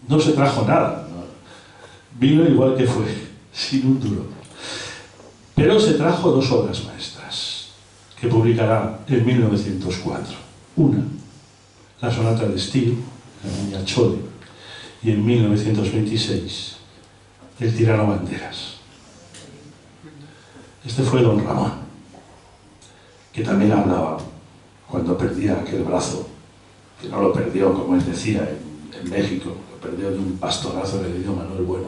No se trajo nada, ¿no? Vino igual que fue, sin un duro. Pero se trajo 2 obras maestras, que publicará en 1904. Una, la sonata de Estío, la niña Chole, y en 1926, el tirano Banderas. Este fue don Ramón, que también hablaba cuando perdía aquel brazo, que no lo perdió, como él decía, en México, lo perdió de un pastorazo que le dio Manuel Bueno,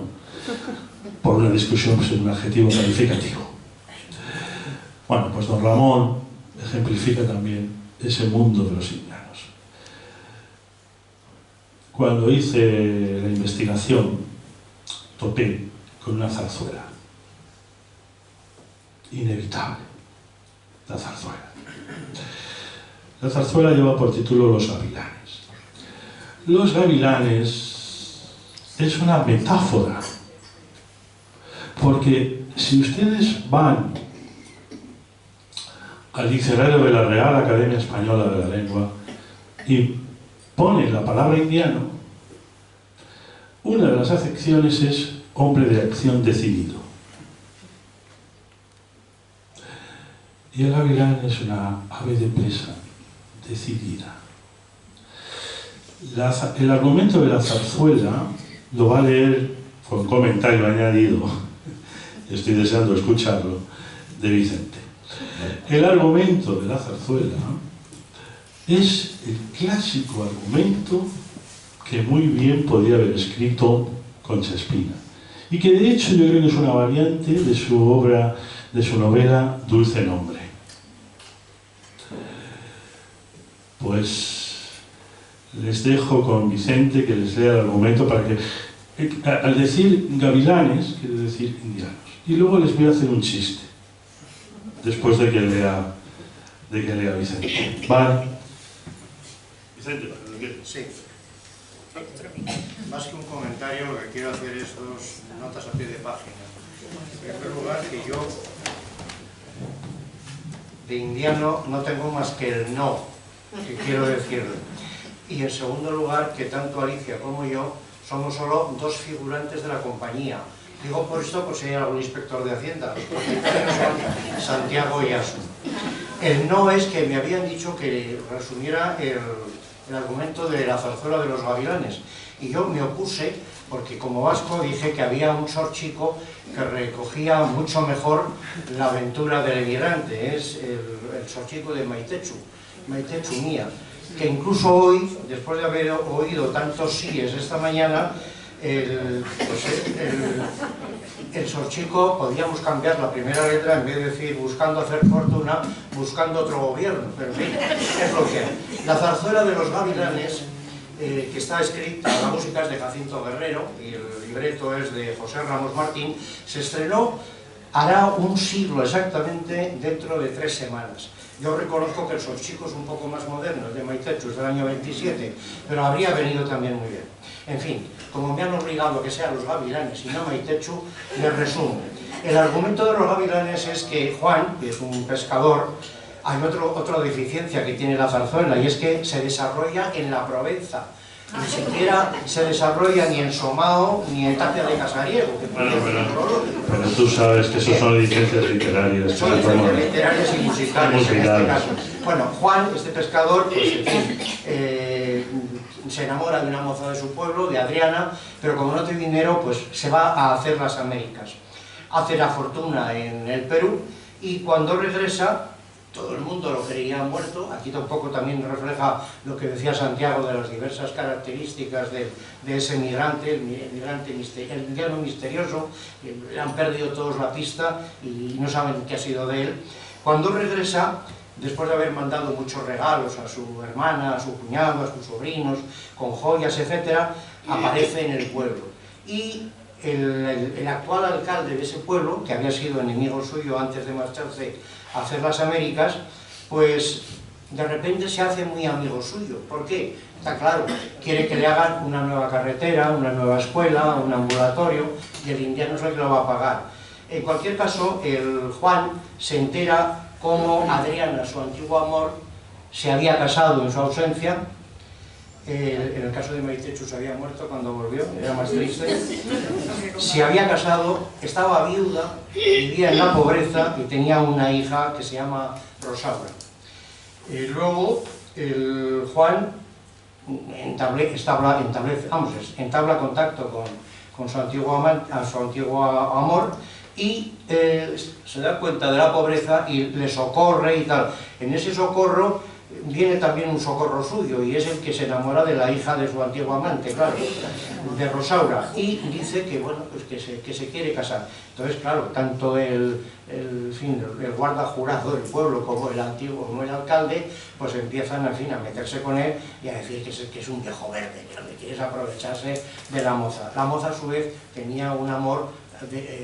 por una discusión sobre un adjetivo calificativo. Bueno, pues don Ramón ejemplifica también ese mundo de los indianos. Cuando hice la investigación, topé con una zarzuela. Inevitable, la zarzuela. La zarzuela lleva por título Los Gavilanes. Los Gavilanes es una metáfora, porque si ustedes van al diccionario de la Real Academia Española de la Lengua y ponen la palabra indiano, una de las acepciones es hombre de acción decidido. Y el gavilán es una ave de presa decidida. El argumento de la zarzuela lo va a leer con comentario añadido, estoy deseando escucharlo, de Vicente. El argumento de la zarzuela es el clásico argumento que muy bien podría haber escrito Concha Espina, y que de hecho yo creo que es una variante de su obra, de su novela Dulce Nombre. Pues les dejo con Vicente que les lea el argumento para que, al decir gavilanes, quiere decir indianos. Y luego les voy a hacer un chiste, después de que lea Vicente. ¿Vale? Vicente, sí. Más que un comentario, lo que quiero hacer es 2 notas a pie de página. En primer lugar, que yo de indiano no tengo más que el no, que quiero decirlo. Y en segundo lugar, que tanto Alicia como yo somos solo 2 figurantes de la compañía. Digo por esto, por si hay algún inspector de Hacienda. Los propietarios son Santiago y Asun. El no es que me habían dicho que resumiera el argumento de la zarzuela de los gavilanes. Y yo me opuse, porque como vasco dije que había un sorchico que recogía mucho mejor la aventura del emigrante. Es el sorchico de Maitechu Mía, que incluso hoy, después de haber oído tantos síes esta mañana, el sorchico, podíamos cambiar la primera letra, en vez de decir buscando hacer fortuna, buscando otro gobierno, pero en fin, es lo que hay. La zarzuela de los gavilanes, que está escrita, la música es de Jacinto Guerrero y el libreto es de José Ramos Martín, se estrenó hará un siglo exactamente, dentro de 3 semanas. Yo reconozco que el sorchico es un poco más moderno, el de Maitechu es del año 27, pero habría venido también muy bien. En fin, como me han obligado a que sean los gavilanes y no Maitechu, les resumo. El argumento de los gavilanes es que Juan, que es un pescador, hay otra deficiencia que tiene la zarzuela, y es que se desarrolla en la Provenza. Ni siquiera se desarrolla ni en Somao ni en Tapia de Casariego. Pero tú sabes que eso son licencias literarias. Son licencias literarias y musicales en este caso. Bueno, Juan, este pescador, pues en fin, se enamora de una moza de su pueblo, de Adriana, pero como no tiene dinero, pues se va a hacer las Américas. Hace la fortuna en el Perú y cuando regresa, todo el mundo lo creía muerto. Aquí tampoco también refleja lo que decía Santiago de las diversas características de ese migrante, el indiano misterioso. Le han perdido todos la pista y no saben qué ha sido de él. Cuando regresa, después de haber mandado muchos regalos a su hermana, a su cuñado, a sus sobrinos, con joyas, etc., aparece en el pueblo. Y el actual alcalde de ese pueblo, que había sido enemigo suyo antes de marcharse a hacer las Américas, pues de repente se hace muy amigo suyo. ¿Por qué? Está claro, quiere que le hagan una nueva carretera, una nueva escuela, un ambulatorio, y el indiano es el que lo va a pagar. En cualquier caso, el Juan se entera cómo Adriana, su antiguo amor, se había casado en su ausencia. En el caso de Maritechu se había muerto cuando volvió, era más triste. Se había casado, estaba viuda, vivía en la pobreza y tenía una hija que se llama Rosaura. Luego el Juan entabla contacto con su antiguo amor y se da cuenta de la pobreza y le socorre y tal. En ese socorro viene también un socorro suyo y es el que se enamora de la hija de su antiguo amante, claro, de Rosaura, y dice que, bueno, pues que se quiere casar. Entonces, claro, tanto el guarda jurado del pueblo como el alcalde, pues empiezan, en fin, a meterse con él y a decir que es un viejo verde, que lo que quiere es aprovecharse de la moza. La moza, a su vez, tenía un amor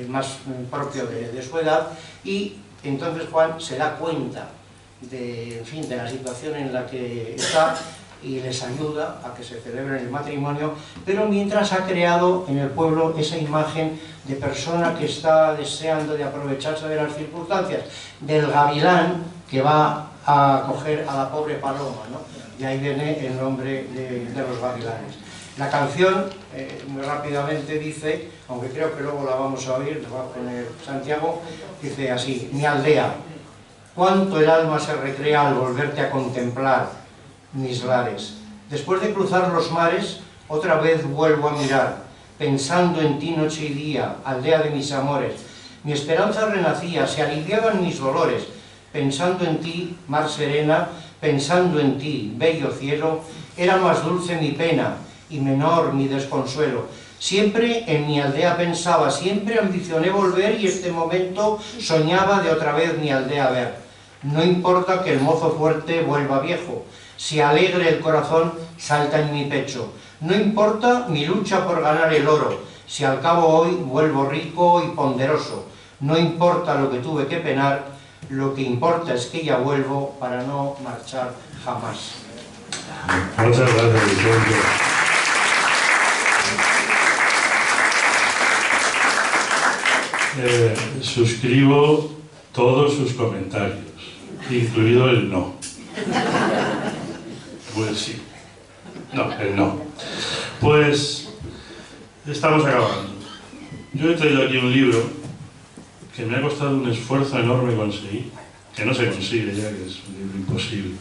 más propio de su edad, y entonces Juan se da cuenta de la situación en la que está y les ayuda a que se celebre el matrimonio, pero mientras ha creado en el pueblo esa imagen de persona que está deseando de aprovecharse de las circunstancias, del gavilán que va a coger a la pobre paloma, ¿no? Y ahí viene el nombre de los gavilanes. La canción, muy rápidamente dice, aunque creo que luego la vamos a oír, la va a poner Santiago, dice así: mi aldea, cuánto el alma se recrea al volverte a contemplar, mis lares. Después de cruzar los mares, otra vez vuelvo a mirar, pensando en ti noche y día, aldea de mis amores. Mi esperanza renacía, se aliviaban mis dolores, pensando en ti, mar serena, pensando en ti, bello cielo, era más dulce mi pena y menor mi desconsuelo. Siempre en mi aldea pensaba, siempre ambicioné volver y este momento soñaba de otra vez mi aldea ver. No importa que el mozo fuerte vuelva viejo, si alegre el corazón salta en mi pecho. No importa mi lucha por ganar el oro, si al cabo hoy vuelvo rico y ponderoso. No importa lo que tuve que penar, lo que importa es que ya vuelvo para no marchar jamás. Muchas gracias, Vicente. Suscribo todos sus comentarios, incluido el no. Pues sí. No, el no. Pues estamos acabando. Yo he traído aquí un libro que me ha costado un esfuerzo enorme conseguir, que no se consigue ya, que es un libro imposible.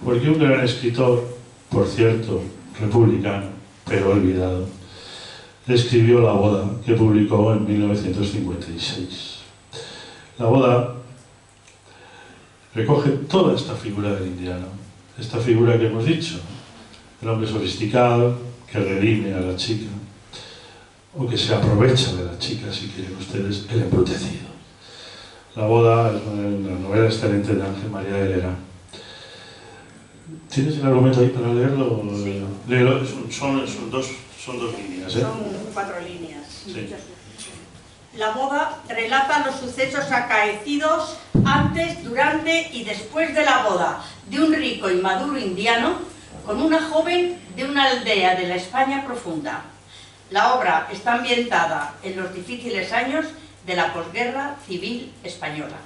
Porque un gran escritor, por cierto, republicano, pero olvidado, escribió La boda, que publicó en 1956. La boda recoge toda esta figura del indiano, esta figura que hemos dicho, el hombre sofisticado, que redime a la chica, o que se aprovecha de la chica, si quieren ustedes, el embrutecido. La boda es una novela excelente de Ángel María de Lerá. ¿Tienes el argumento ahí para leerlo? Léelo. Son dos líneas, ¿eh? Son 4 líneas. Sí. La boda relata los sucesos acaecidos antes, durante y después de la boda de un rico y maduro indiano con una joven de una aldea de la España profunda. La obra está ambientada en los difíciles años de la posguerra civil española.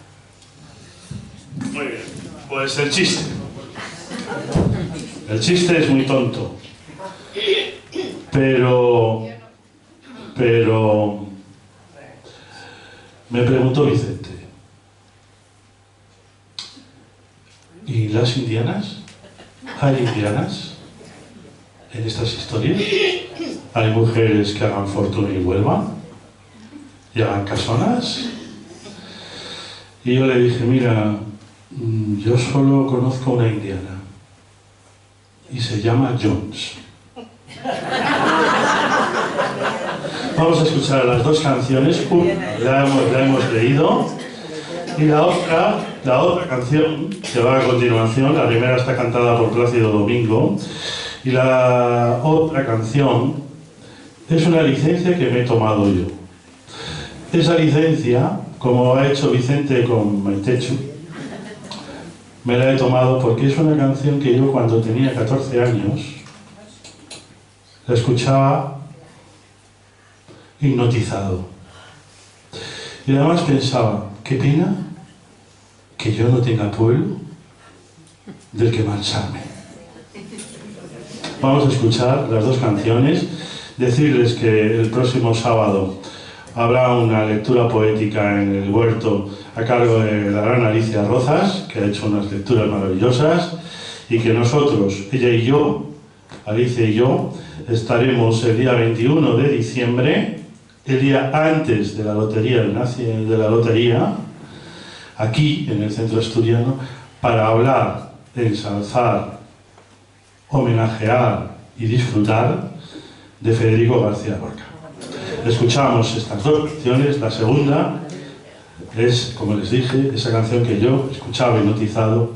Muy bien, pues el chiste. El chiste es muy tonto, pero me preguntó Vicente, ¿y las indianas? ¿Hay indianas? en estas historias. Hay mujeres que hagan fortuna y vuelvan, y hagan casonas. Y yo le dije, mira, yo solo conozco una indiana, y se llama Jones. Vamos a escuchar las dos canciones. Una la hemos leído, y la otra canción que va a continuación. La primera está cantada por Plácido Domingo, y la otra canción es una licencia que me he tomado yo. Esa licencia, como ha hecho Vicente con Maitechu, me la he tomado porque es una canción que yo, cuando tenía 14 años, la escuchaba hipnotizado. Y además pensaba, qué pena que yo no tenga pueblo del que marcharme. Vamos a escuchar las dos canciones. Decirles que el próximo sábado habrá una lectura poética en el huerto a cargo de la gran Alicia Rozas, que ha hecho unas lecturas maravillosas, y que nosotros, ella y yo, Alicia y yo, estaremos el día 21 de diciembre, el día antes de la lotería, aquí en el Centro Asturiano, para hablar, ensalzar, homenajear y disfrutar de Federico García Lorca. Escuchamos estas dos canciones. La segunda es, como les dije, esa canción que yo escuchaba hipnotizado.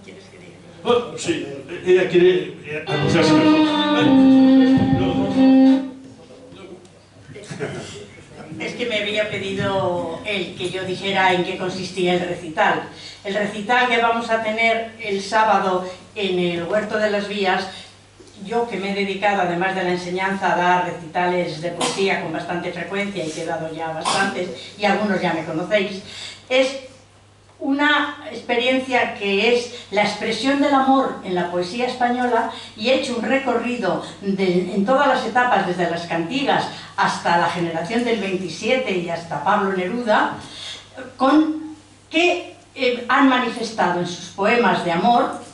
¿Quieres que diga? Oh, sí, ella quiere anunciarse mejor. Es que me había pedido él que yo dijera en qué consistía el recital. El recital que vamos a tener el sábado en el Huerto de las Vías, yo que me he dedicado, además de la enseñanza, a dar recitales de poesía con bastante frecuencia, y que he dado ya bastantes, y algunos ya me conocéis, es una experiencia que es la expresión del amor en la poesía española, y he hecho un recorrido en todas las etapas, desde las cantigas hasta la generación del 27 y hasta Pablo Neruda, que han manifestado en sus poemas de amor,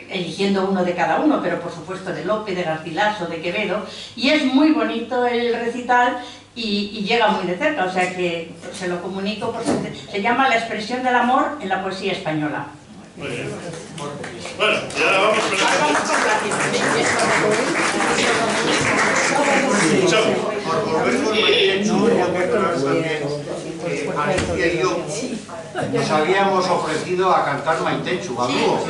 eligiendo uno de cada uno, pero por supuesto de Lope, de Garcilaso, de Quevedo, y es muy bonito el recital y llega muy de cerca, o sea que se lo comunico, porque se llama La expresión del amor en la poesía española. Muy bien. Bueno, ya vamos con Por volver con Maitechu, Alicia y yo nos habíamos ofrecido a cantar Maitechu, a dúo.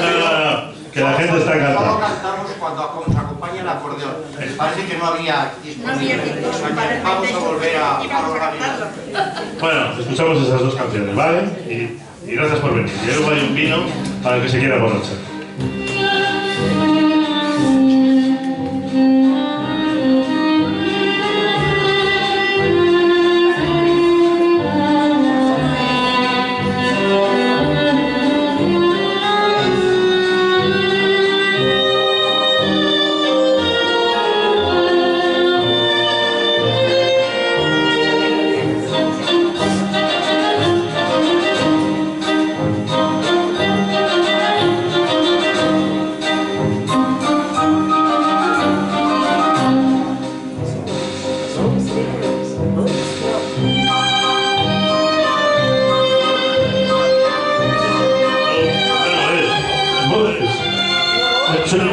No, que la gente está Solo encantada. cantamos cuando nos acompaña el acordeón. Parece que no había disponible. Vamos a volver a organizar. Bueno, escuchamos esas dos canciones, ¿vale? Y gracias por venir. Y luego hay un vino para el que se quiera borrachar.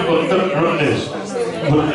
Otra vez vuelvo a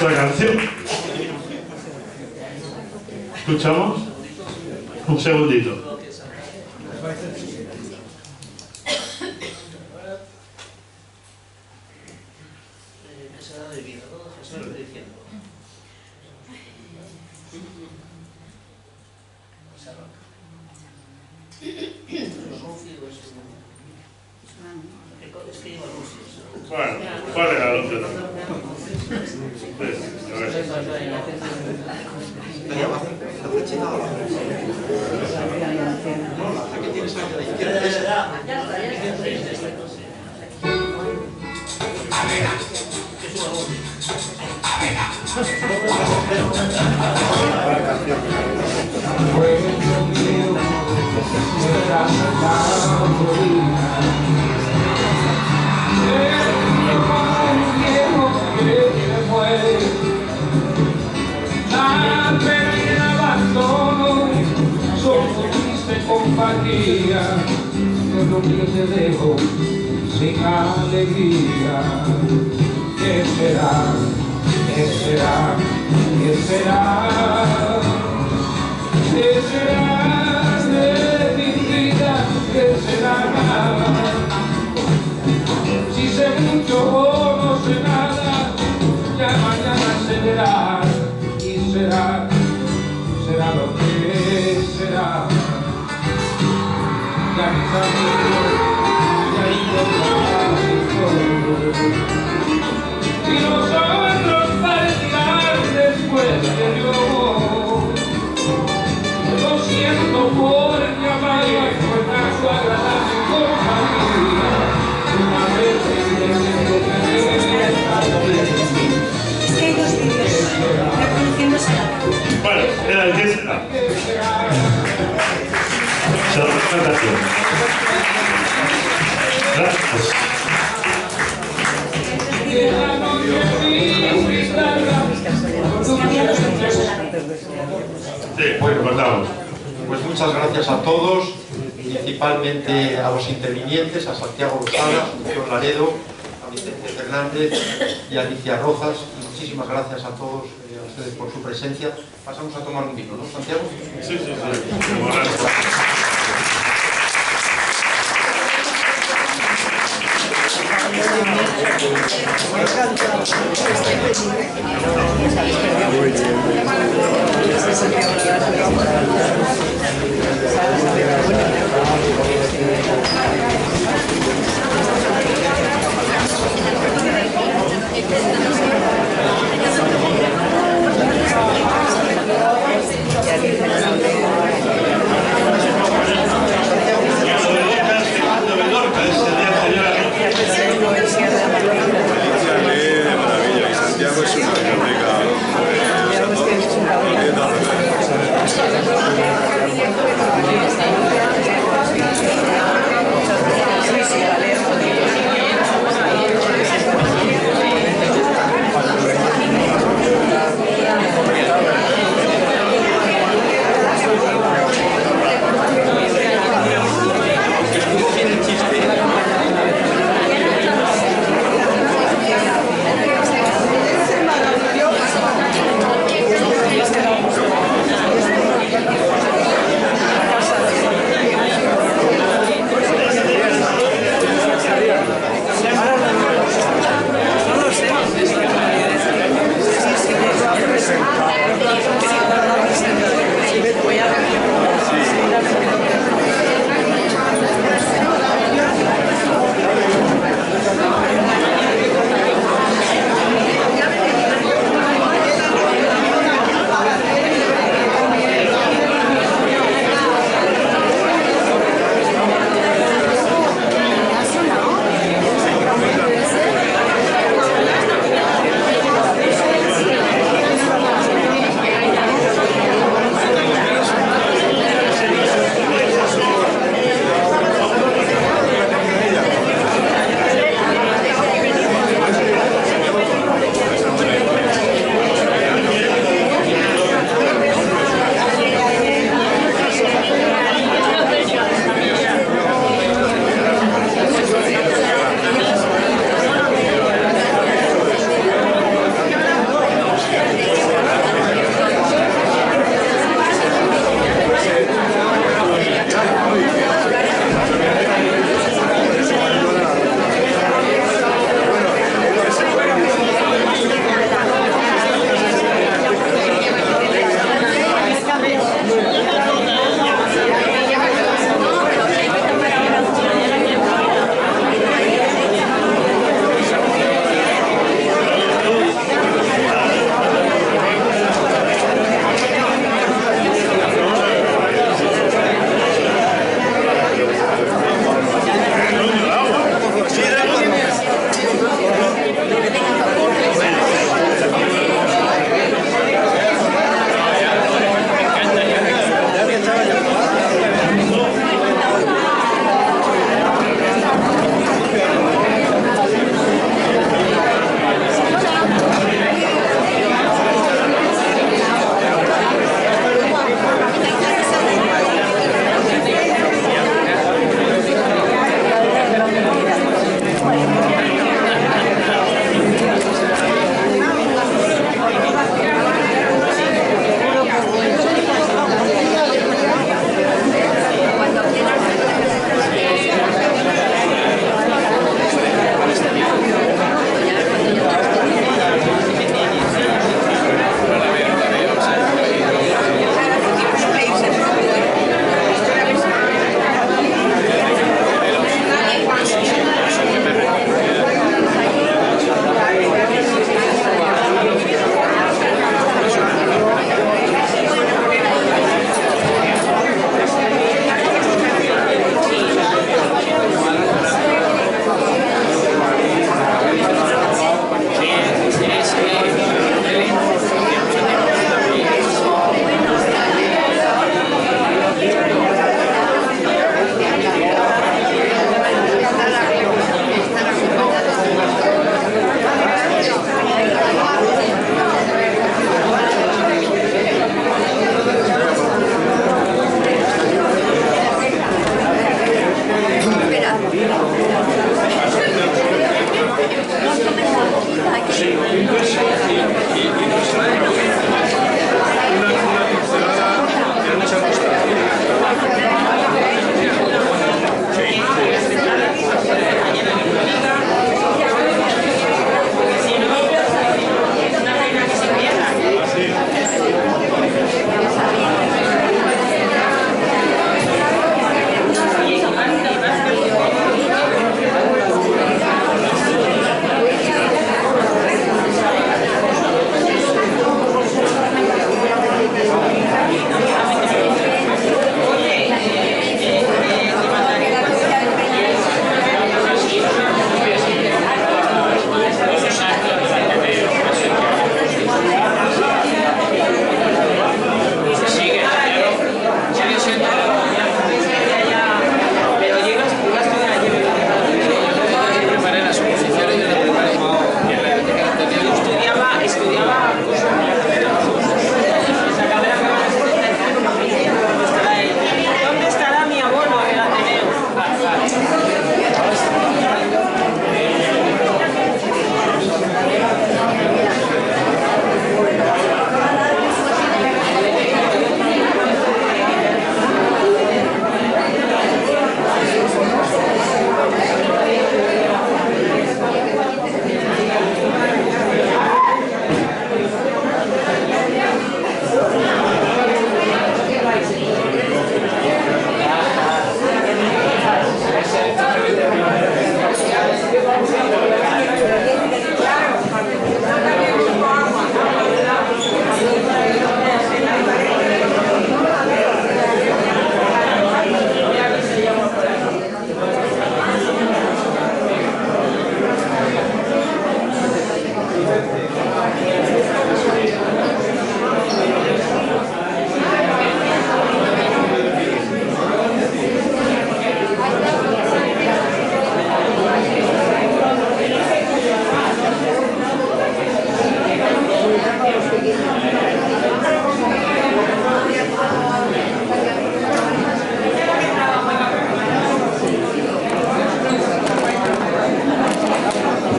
otra canción. ¿Escuchamos? Un segundito. Bueno, ¿cuál era el otro? La pena y el abandono son triste compañía, es lo que te dejo sin alegría. ¿Qué será? ¿Qué será? ¿Qué será? ¿Qué será de mi vida? ¿Qué será? Si sé mucho o no sé nada, ya mañana se verá. Y será, será lo que será. Ya mis amigos, ya encontrarán y los otros parecirán después de yo. Lo siento por llamar a su agradable compañía. Una vez Es que hay dos vídeos reproduciéndose a la vez. Bueno, era el que será. Segunda canción. Gracias. Sí, bueno, cortamos. Pues muchas gracias a todos, principalmente a los intervinientes, a Santiago Losada, a Asunción Laredo, a Vicente Fernández y a Alicia Rozas. Y muchísimas gracias a todos, a ustedes por su presencia. Pasamos a tomar un vino, ¿no, Santiago? Sí, sí, sí. Gracias.